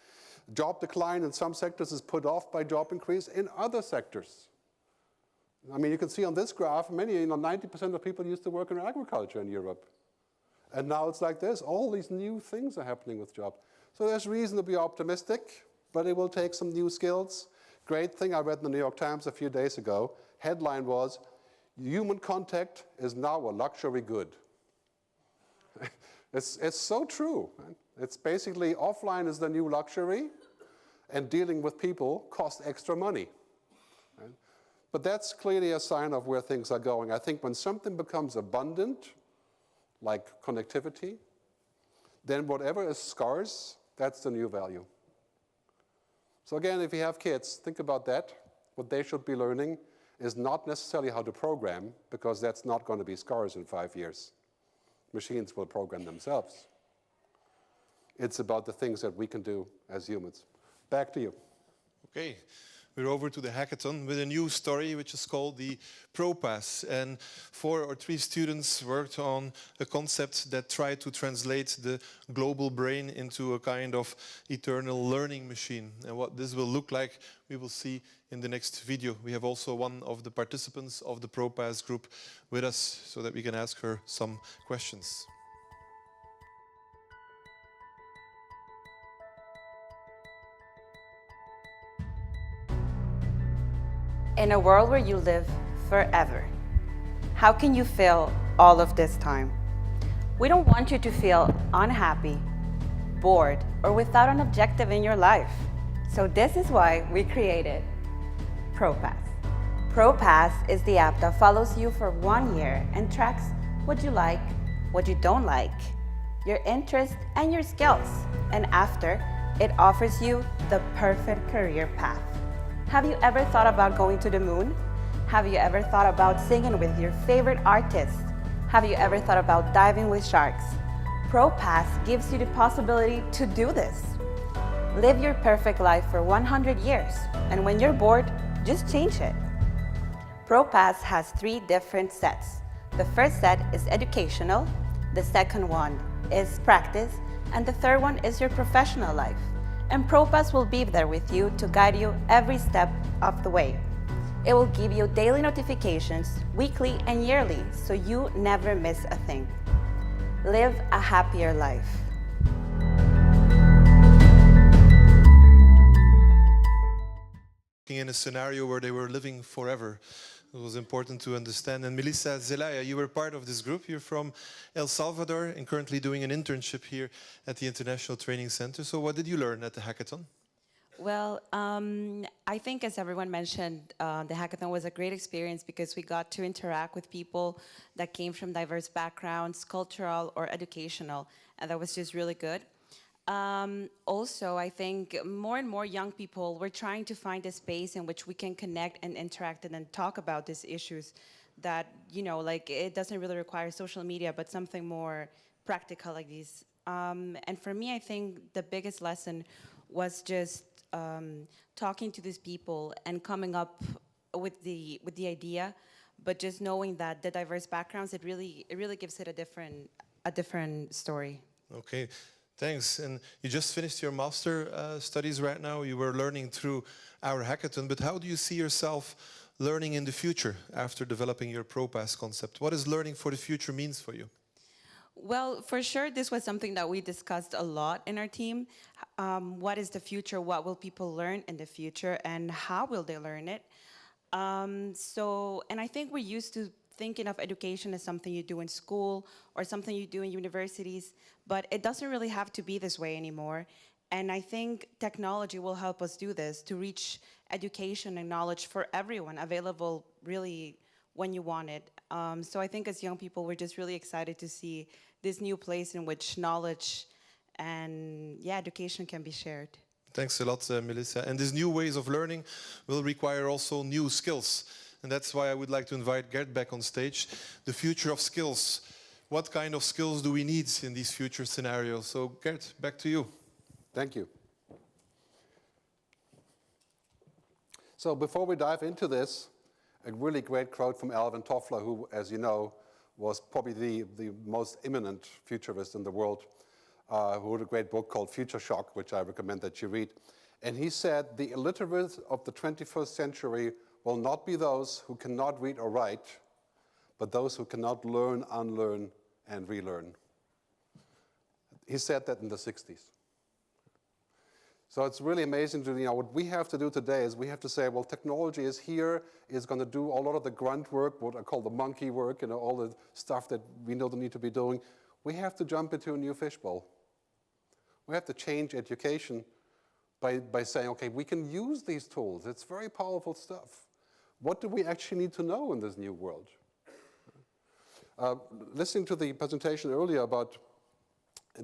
Job decline in some sectors is put off by job increase in other sectors. I mean, you can see on this graph, 90% of people used to work in agriculture in Europe. And now it's like this. All these new things are happening with jobs. So there's reason to be optimistic, but it will take some new skills. Great thing I read in the New York Times a few days ago. Headline was, human contact is now a luxury good. It's so true. It's basically offline is the new luxury, and dealing with people costs extra money. Right? But that's clearly a sign of where things are going. I think when something becomes abundant, like connectivity, then whatever is scarce, that's the new value. So again, if you have kids, think about that. What they should be learning is not necessarily how to program, because that's not going to be scarce in 5 years. Machines will program themselves. It's about the things that we can do as humans. Back to you.
Okay, we're over to the hackathon with a new story which is called the Propass. And 4 or 3 students worked on a concept that tried to translate the global brain into a kind of eternal learning machine. And what this will look like, we will see in the next video. We have also one of the participants of the Propass group with us so that we can ask her some questions.
In a world where you live forever, how can you fill all of this time? We don't want you to feel unhappy, bored, or without an objective in your life. So this is why we created Propass. Propass is the app that follows you for 1 year and tracks what you like, what you don't like, your interests, and your skills. And after, it offers you the perfect career path. Have you ever thought about going to the moon? Have you ever thought about singing with your favorite artist? Have you ever thought about diving with sharks? Propass gives you the possibility to do this. Live your perfect life for 100 years, and when you're bored, just change it. Propass has 3 different sets. The first set is educational, the second one is practice, and the third one is your professional life. And Propass will be there with you to guide you every step of the way. It will give you daily notifications, weekly and yearly, so you never miss a thing. Live a happier life.
In a scenario where they were living forever. It was important to understand. And Melissa Zelaya, you were part of this group. You're from El Salvador and currently doing an internship here at the International Training Center. So what did you learn at the hackathon?
Well, I think as everyone mentioned, the hackathon was a great experience because we got to interact with people that came from diverse backgrounds, cultural or educational, and that was just really good. Also, I think more and more young people, we're trying to find a space in which we can connect and interact and then talk about these issues that, you know, like it doesn't really require social media, but something more practical like these. And for me, I think the biggest lesson was just talking to these people and coming up with the idea, but just knowing that the diverse backgrounds, it really gives it a different story.
Okay. Thanks. And you just finished your master studies right now. You were learning through our hackathon, but how do you see yourself learning in the future after developing your Propass concept? What does learning for the future means for you?
Well, for sure, this was something that we discussed a lot in our team. What is the future? What will people learn in the future? And how will they learn it? And I think we're used to thinking of education as something you do in school or something you do in universities, but it doesn't really have to be this way anymore. And I think technology will help us do this, to reach education and knowledge for everyone, available really when you want it. So I think as young people, we're just really excited to see this new place in which knowledge and education can be shared.
Thanks a lot, Melissa. And these new ways of learning will require also new skills. And that's why I would like to invite Gert back on stage. The future of skills. What kind of skills do we need in these future scenarios? So Gert, back to you.
Thank you. So before we dive into this, a really great quote from Alvin Toffler, who, as you know, was probably the most eminent futurist in the world, who wrote a great book called Future Shock, which I recommend that you read. And he said, the illiterates of the 21st century will not be those who cannot read or write, but those who cannot learn, unlearn, and relearn. He said that in the 60s. So it's really amazing to, what we have to do today is we have to say, well, technology is here, is going to do a lot of the grunt work, what I call the monkey work, all the stuff that we know they need to be doing. We have to jump into a new fishbowl. We have to change education by saying, okay, we can use these tools. It's very powerful stuff. What do we actually need to know in this new world? Listening to the presentation earlier about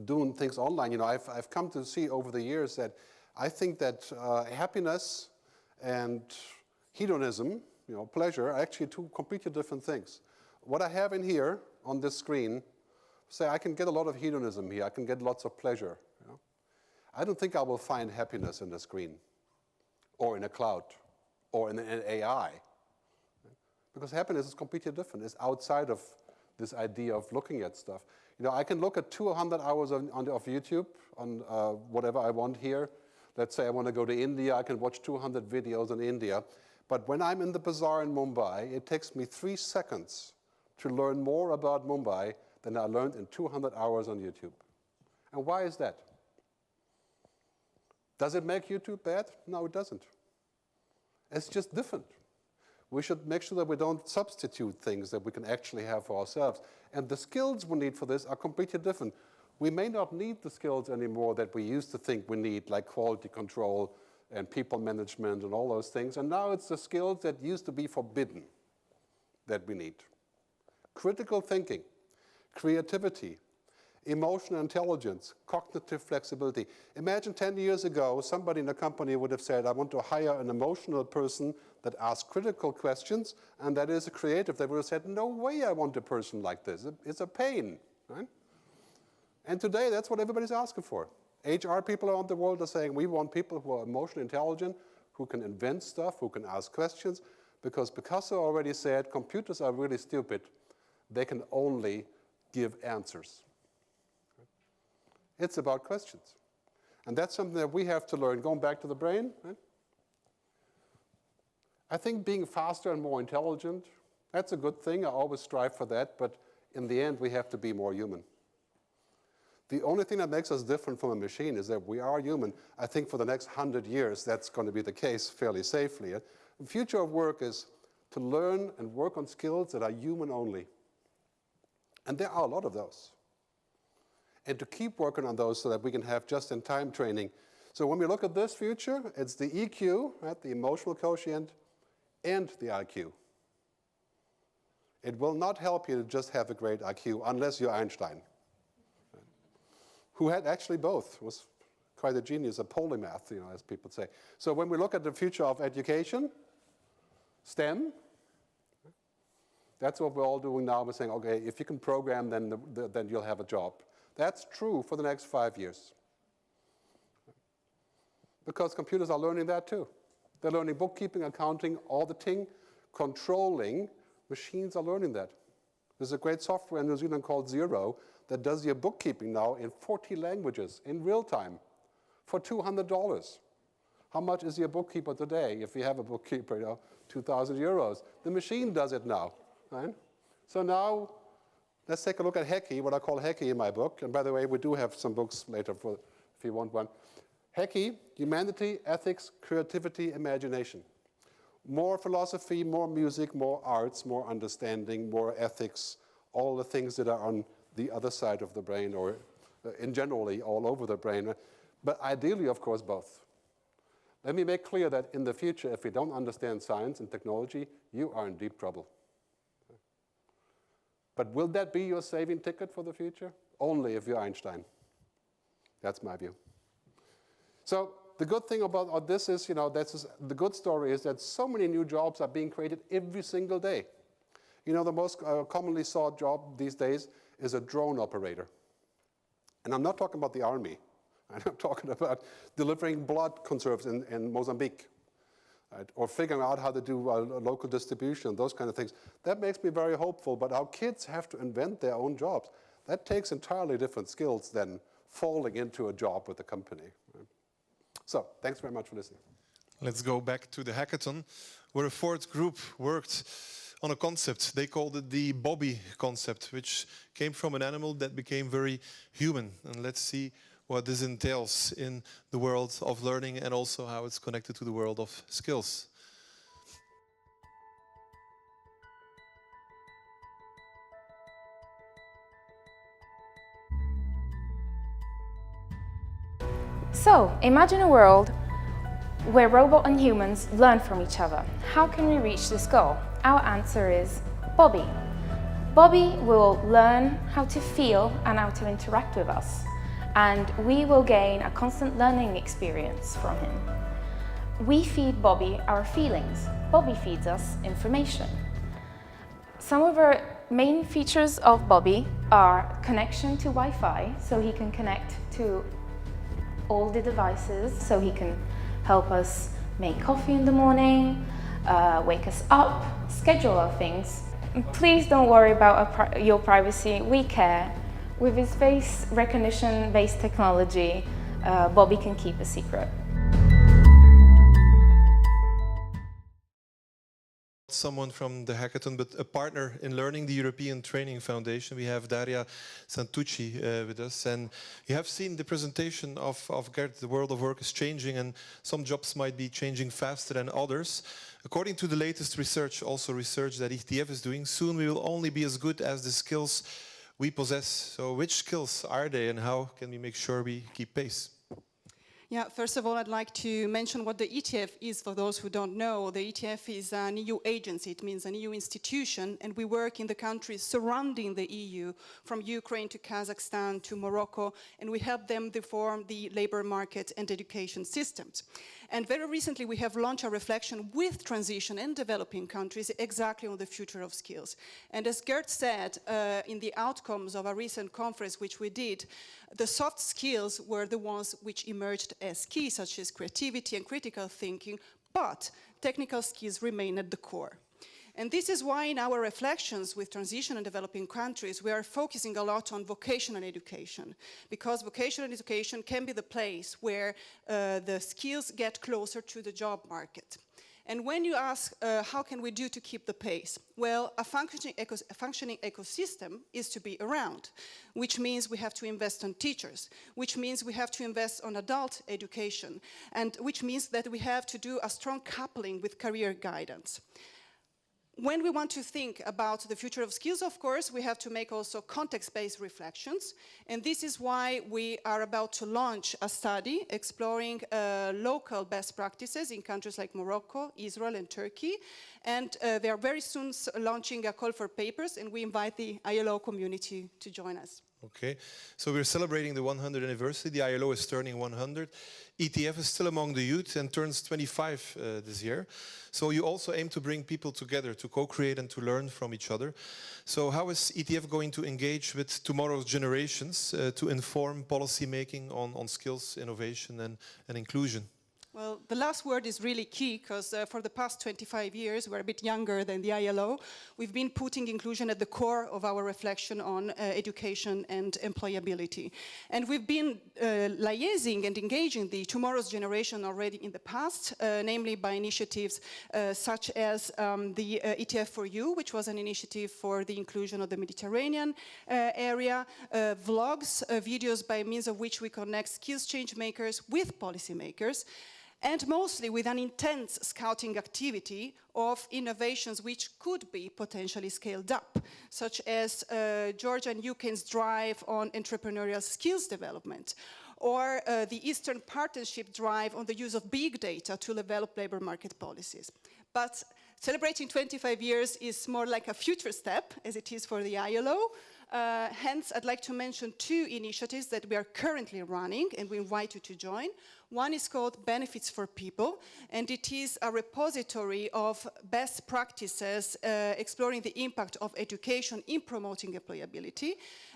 doing things online, I've come to see over the years that I think that happiness and hedonism, pleasure, are actually two completely different things. What I have in here on this screen, say I can get a lot of hedonism here, I can get lots of pleasure. I don't think I will find happiness in the screen or in a cloud or in an AI. Because happiness is completely different. It's outside of this idea of looking at stuff. I can look at 200 hours of YouTube on whatever I want here. Let's say I want to go to India, I can watch 200 videos on India. But when I'm in the bazaar in Mumbai, it takes me 3 seconds to learn more about Mumbai than I learned in 200 hours on YouTube. And why is that? Does it make YouTube bad? No, it doesn't. It's just different. We should make sure that we don't substitute things that we can actually have for ourselves. And the skills we need for this are completely different. We may not need the skills anymore that we used to think we need, like quality control and people management and all those things. And now it's the skills that used to be forbidden that we need. Critical thinking, creativity, emotional intelligence, cognitive flexibility. Imagine 10 years ago, somebody in a company would have said, I want to hire an emotional person that asks critical questions, and that is a creative. They would have said, no way I want a person like this. It's a pain, right? And today, that's what everybody's asking for. HR people around the world are saying, we want people who are emotionally intelligent, who can invent stuff, who can ask questions, because Picasso already said, computers are really stupid. They can only give answers. It's about questions. And that's something that we have to learn. Going back to the brain, right? I think being faster and more intelligent, that's a good thing. I always strive for that. But in the end, we have to be more human. The only thing that makes us different from a machine is that we are human. I think for the next 100 years, that's going to be the case fairly safely. The future of work is to learn and work on skills that are human only. And there are a lot of those. And to keep working on those so that we can have just-in-time training. So when we look at this future, it's the EQ, right, the emotional quotient, and the IQ. It will not help you to just have a great IQ unless you're Einstein, who had actually both, was quite a genius, a polymath, as people say. So when we look at the future of education, STEM, that's what we're all doing now. We're saying, okay, if you can program, then you'll have a job. That's true for the next 5 years. Because computers are learning that too. They're learning bookkeeping, accounting, auditing, controlling. Machines are learning that. There's a great software in New Zealand called Xero that does your bookkeeping now in 40 languages in real time for $200. How much is your bookkeeper today? If you have a bookkeeper, 2,000 euros. The machine does it now, right? So now, let's take a look at Heki, what I call Heki in my book. And by the way, we do have some books later if you want one. Heki, humanity, ethics, creativity, imagination. More philosophy, more music, more arts, more understanding, more ethics, all the things that are on the other side of the brain or in generally all over the brain. But ideally, of course, both. Let me make clear that in the future, if we don't understand science and technology, you are in deep trouble. But will that be your saving ticket for the future? Only if you're Einstein. That's my view. So the good thing about this is, the good story is that so many new jobs are being created every single day. The most commonly sought job these days is a drone operator. And I'm not talking about the army. I'm talking about delivering blood conserves in Mozambique. Right? Or figuring out how to do local distribution, those kind of things. That makes me very hopeful, but our kids have to invent their own jobs. That takes entirely different skills than falling into a job with a company. Right? So, thanks very much for listening.
Let's go back to the hackathon. where a fourth group worked on a concept. They called it the Bobby concept, which came from an animal that became very human. And let's see what this entails in the world of learning and also how it's connected to the world of skills.
So, imagine a world where robots and humans learn from each other. How can we reach this goal? Our answer is Bobby. Bobby will learn how to feel and how to interact with us, and we will gain a constant learning experience from him. We feed Bobby our feelings. Bobby feeds us information. Some of our main features of Bobby are connection to Wi-Fi, so he can connect to all the devices, so he can help us make coffee in the morning, wake us up, schedule our things. Please don't worry about your privacy, we care. With his face recognition-based technology, Bobby can keep a secret.
Someone from the hackathon, but a partner in learning, the European Training Foundation. We have Daria Santucci with us, and you have seen the presentation of Gert. The world of work is changing, and some jobs might be changing faster than others. According to the latest research, also research that ETF is doing, soon we will only be as good as the skills we possess. So which skills are they, and how can we make sure we keep pace?
Yeah, first of all, I'd like to mention what the ETF is for those who don't know. The ETF is an EU agency. It means an EU institution, and we work in the countries surrounding the EU, from Ukraine to Kazakhstan to Morocco, and we help them reform the labor market and education systems. And very recently, we have launched a reflection with transition and developing countries exactly on the future of skills. And as Gert said, in the outcomes of a recent conference which we did, the soft skills were the ones which emerged as key, such as creativity and critical thinking, but technical skills remain at the core. And this is why in our reflections with transition and developing countries, we are focusing a lot on vocational education, because vocational education can be the place where the skills get closer to the job market. And when you ask, how can we do to keep the pace? Well, a functioning ecosystem is to be around, which means we have to invest on teachers, which means we have to invest on adult education, and which means that we have to do a strong coupling with career guidance. When we want to think about the future of skills, of course, we have to make also context-based reflections. And this is why we are about to launch a study exploring local best practices in countries like Morocco, Israel, and Turkey. And they are very soon launching a call for papers, and we invite the ILO community to join us.
Okay, so we're celebrating the 100th anniversary. The ILO is turning 100. ETF is still among the youth and turns 25 this year. So you also aim to bring people together to co-create and to learn from each other. So how is ETF going to engage with tomorrow's generations to inform policy making on skills, innovation and inclusion?
Well, the last word is really key, because for the past 25 years, we're a bit younger than the ILO, we've been putting inclusion at the core of our reflection on education and employability. And we've been liaising and engaging the tomorrow's generation already in the past, namely by initiatives such as the ETF for You, which was an initiative for the inclusion of the Mediterranean area, vlogs, videos by means of which we connect skills change makers with policymakers, and mostly with an intense scouting activity of innovations which could be potentially scaled up, such as Georgia and UK's drive on entrepreneurial skills development, or the Eastern Partnership drive on the use of big data to develop labor market policies. But celebrating 25 years is more like a future step, as it is for the ILO. Hence, I'd like to mention two initiatives that we are currently running, and we invite you to join. One is called Benefits for People, and it is a repository of best practices exploring the impact of education in promoting employability.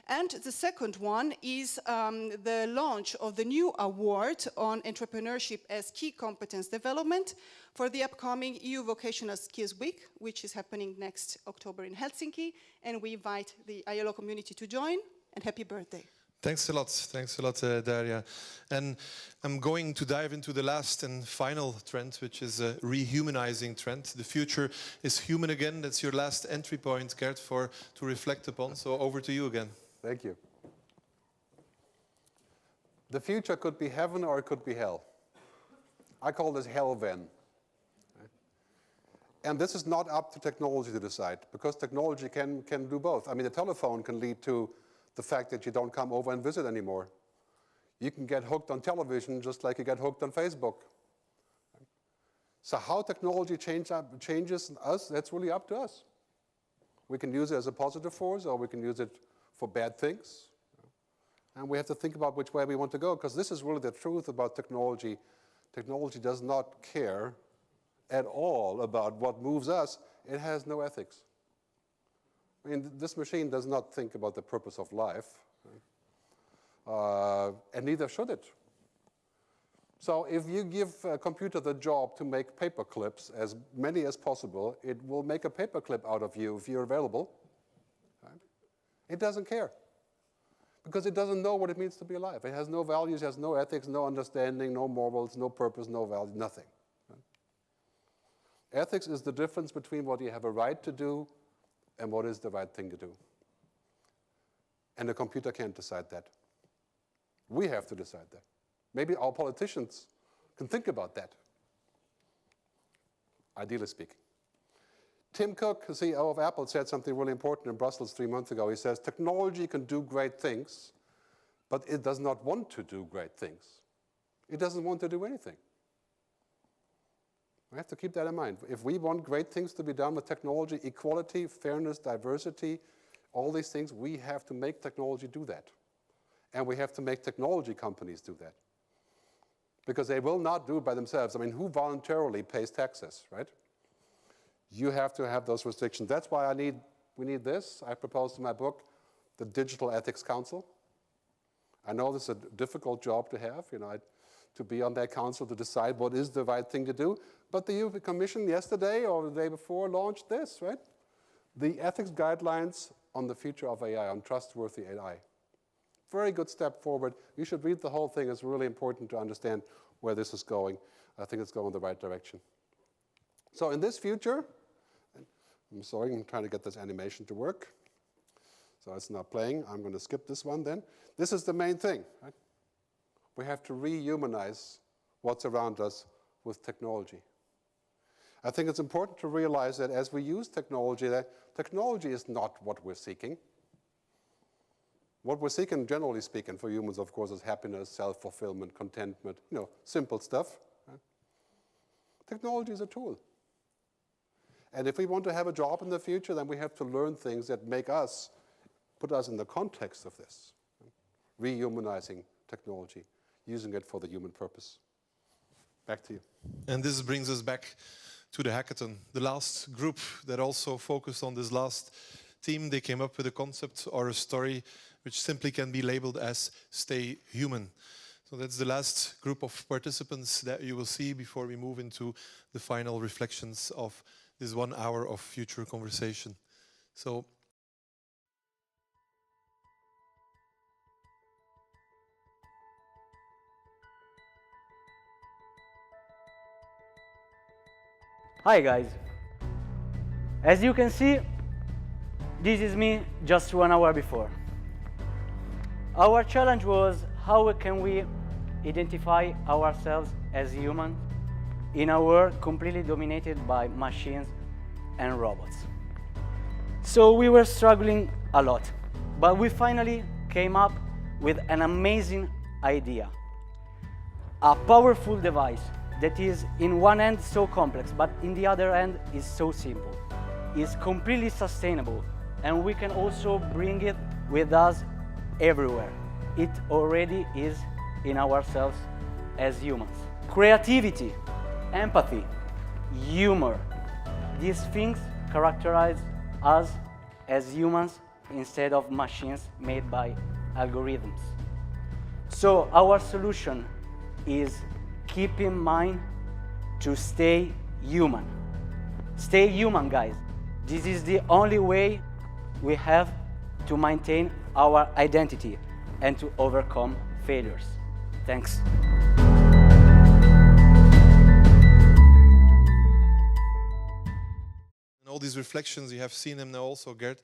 And the second one is the launch of the new award on entrepreneurship as key competence development for the upcoming EU Vocational Skills Week, which is happening next October in Helsinki. And we invite the ILO community to join, and happy birthday.
Thanks a lot, Daria. And I'm going to dive into the last and final trend, which is a rehumanizing trend. The future is human again. That's your last entry point, Gert, to reflect upon. So over to you again.
Thank you. The future could be heaven or it could be hell. I call this hell-ven. And this is not up to technology to decide, because technology can do both. I mean, the telephone can lead to the fact that you don't come over and visit anymore. You can get hooked on television just like you get hooked on Facebook. So how technology changes us, that's really up to us. We can use it as a positive force, or we can use it for bad things. And we have to think about which way we want to go, because this is really the truth about technology. Technology does not care at all about what moves us. It has no ethics. I mean, this machine does not think about the purpose of life, and neither should it. So if you give a computer the job to make paper clips, as many as possible, it will make a paper clip out of you if you're available. Right? It doesn't care, because it doesn't know what it means to be alive. It has no values, it has no ethics, no understanding, no morals, no purpose, no value, nothing. Ethics is the difference between what you have a right to do and what is the right thing to do. And the computer can't decide that. We have to decide that. Maybe our politicians can think about that, ideally speaking. Tim Cook, the CEO of Apple, said something really important in Brussels 3 months ago. He says, technology can do great things, but it does not want to do great things. It doesn't want to do anything. We have to keep that in mind. If we want great things to be done with technology, equality, fairness, diversity, all these things, we have to make technology do that. And we have to make technology companies do that. Because they will not do it by themselves. I mean, who voluntarily pays taxes, right? You have to have those restrictions. That's why we need this. I proposed in my book, the Digital Ethics Council. I know this is a difficult job to have, to be on that council to decide what is the right thing to do. But the European Commission yesterday or the day before launched this, right? The ethics guidelines on the future of AI, on trustworthy AI. Very good step forward. You should read the whole thing. It's really important to understand where this is going. I think it's going in the right direction. So in this future, I'm sorry, I'm trying to get this animation to work. So it's not playing. I'm going to skip this one then. This is the main thing, right? We have to rehumanize what's around us with technology. I think it's important to realize that as we use technology, that technology is not what we're seeking. What we're seeking, generally speaking, for humans, of course, is happiness, self-fulfillment, contentment, simple stuff. Right? Technology is a tool. And if we want to have a job in the future, then we have to learn things that put us in the context of this. Right? Rehumanizing technology, using it for the human purpose. Back to you.
And this brings us back to the hackathon. The last group that also focused on this last team, they came up with a concept or a story which simply can be labeled as stay human. So that's the last group of participants that you will see before we move into the final reflections of this 1 hour of future conversation. So
hi guys, as you can see, this is me just 1 hour before. Our challenge was how can we identify ourselves as humans in a world completely dominated by machines and robots. So we were struggling a lot, but we finally came up with an amazing idea. A powerful device that is in one end so complex, but in the other end is so simple, is completely sustainable, and we can also bring it with us everywhere. It already is in ourselves as humans. Creativity, empathy, humor, these things characterize us as humans instead of machines made by algorithms. So our solution is keep in mind to stay human. Stay human, guys. This is the only way we have to maintain our identity, and to overcome failures. Thanks.
And all these reflections, you have seen them now also, Gert.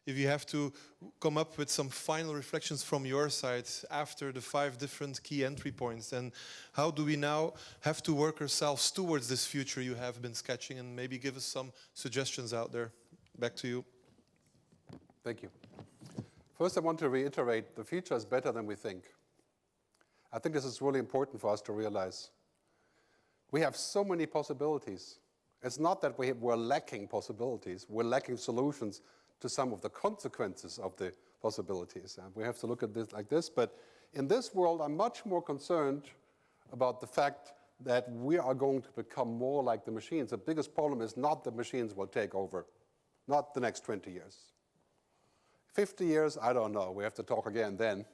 If you have to come up with some final reflections from your side after the 5 different key entry points, and how do we now have to work ourselves towards this future you have been sketching, and maybe give us some suggestions out there. Back to you.
Thank you. First, I want to reiterate, the future is better than we think. I think this is really important for us to realize. We have so many possibilities. It's not that we're lacking possibilities, we're lacking solutions to some of the consequences of the possibilities. And we have to look at this like this, but in this world, I'm much more concerned about the fact that we are going to become more like the machines. The biggest problem is not the machines will take over, not the next 20 years. 50 years, I don't know, we have to talk again then.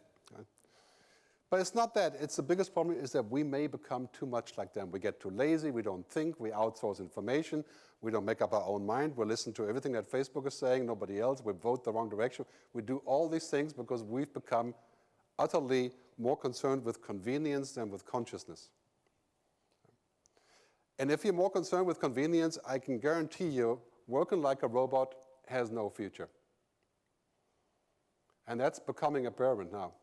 But it's not that, it's the biggest problem is that we may become too much like them. We get too lazy, we don't think, we outsource information, we don't make up our own mind, we listen to everything that Facebook is saying, nobody else, we vote the wrong direction. We do all these things because we've become utterly more concerned with convenience than with consciousness. And if you're more concerned with convenience, I can guarantee you, working like a robot has no future. And that's becoming apparent now.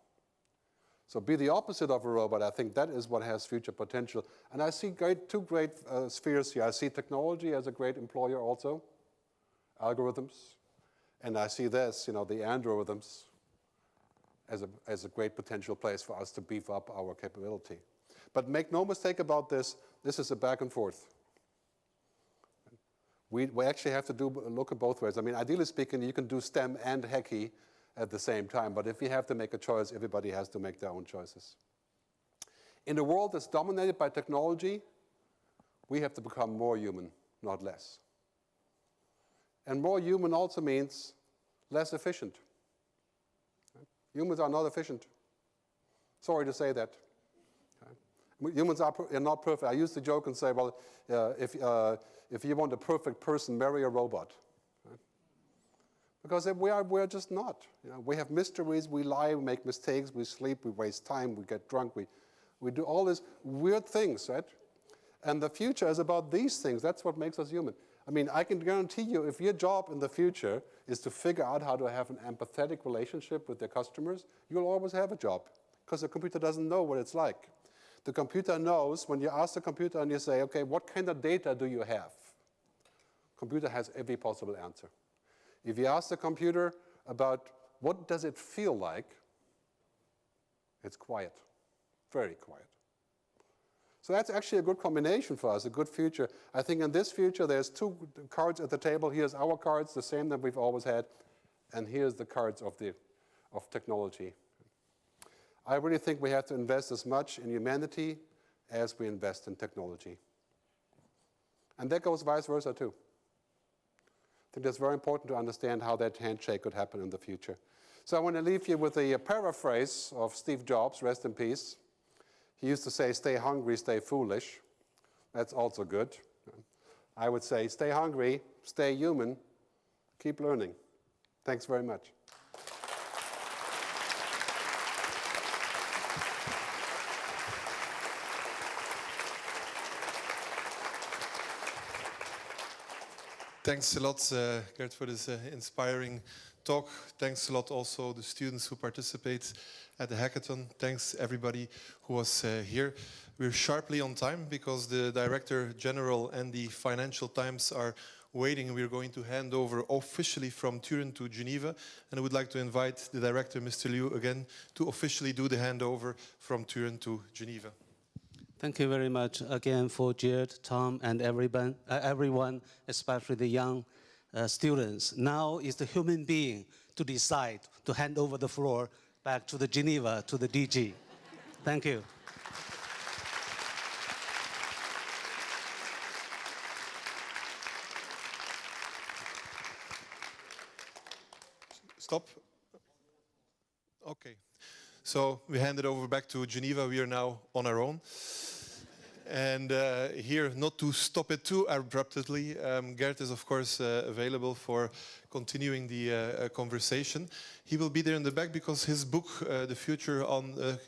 So be the opposite of a robot. I think that is what has future potential. And I see two great spheres here. I see technology as a great employer also, algorithms. And I see this, the androrithms, as a great potential place for us to beef up our capability. But make no mistake about this, this is a back and forth. We actually have to look at both ways. I mean, ideally speaking, you can do STEM and Hacky at the same time. But if you have to make a choice, everybody has to make their own choices. In a world that's dominated by technology, we have to become more human, not less. And more human also means less efficient. Humans are not efficient. Sorry to say that. Humans are not perfect. I used to joke and say, well, if you want a perfect person, marry a robot. Because we're just not. We have mysteries, we lie, we make mistakes, we sleep, we waste time, we get drunk, we do all these weird things, right? And the future is about these things. That's what makes us human. I mean, I can guarantee you, if your job in the future is to figure out how to have an empathetic relationship with your customers, you'll always have a job, because the computer doesn't know what it's like. The computer knows, when you ask the computer and you say, okay, what kind of data do you have? Computer has every possible answer. If you ask the computer about what does it feel like, it's quiet, very quiet. So that's actually a good combination for us, a good future. I think in this future, there's 2 cards at the table. Here's our cards, the same that we've always had, and here's the cards of technology. I really think we have to invest as much in humanity as we invest in technology. And that goes vice versa too. I think that's very important to understand how that handshake could happen in the future. So I want to leave you with a paraphrase of Steve Jobs, rest in peace. He used to say, stay hungry, stay foolish. That's also good. I would say, stay hungry, stay human, keep learning. Thanks very much.
Thanks a lot, Gert, for this inspiring talk. Thanks a lot also the students who participate at the hackathon. Thanks everybody who was here. We're sharply on time because the Director General and the Financial Times are waiting. We're going to hand over officially from Turin to Geneva, and I would like to invite the Director, Mr. Liu, again to officially do the handover from Turin to Geneva.
Thank you very much again for Gert, Tom, and everyone, especially the young students. Now is the human being to decide to hand over the floor back to the Geneva, to the DG. Thank you.
Stop. Okay. So we hand it over back to Geneva. We are now on our own. And here, not to stop it too abruptly, Gert is of course available for continuing the conversation. He will be there in the back because his book, The Future on...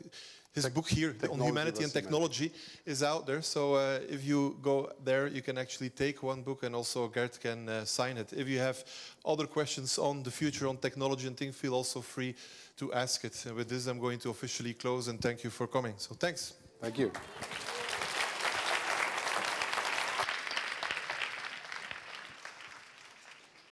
his book here, on humanity and technology, is out there. So if you go there, you can actually take one book and also Gert can sign it. If you have other questions on the future, on technology and things, feel also free to ask it. And with this, I'm going to officially close and thank you for coming. So thanks.
Thank you.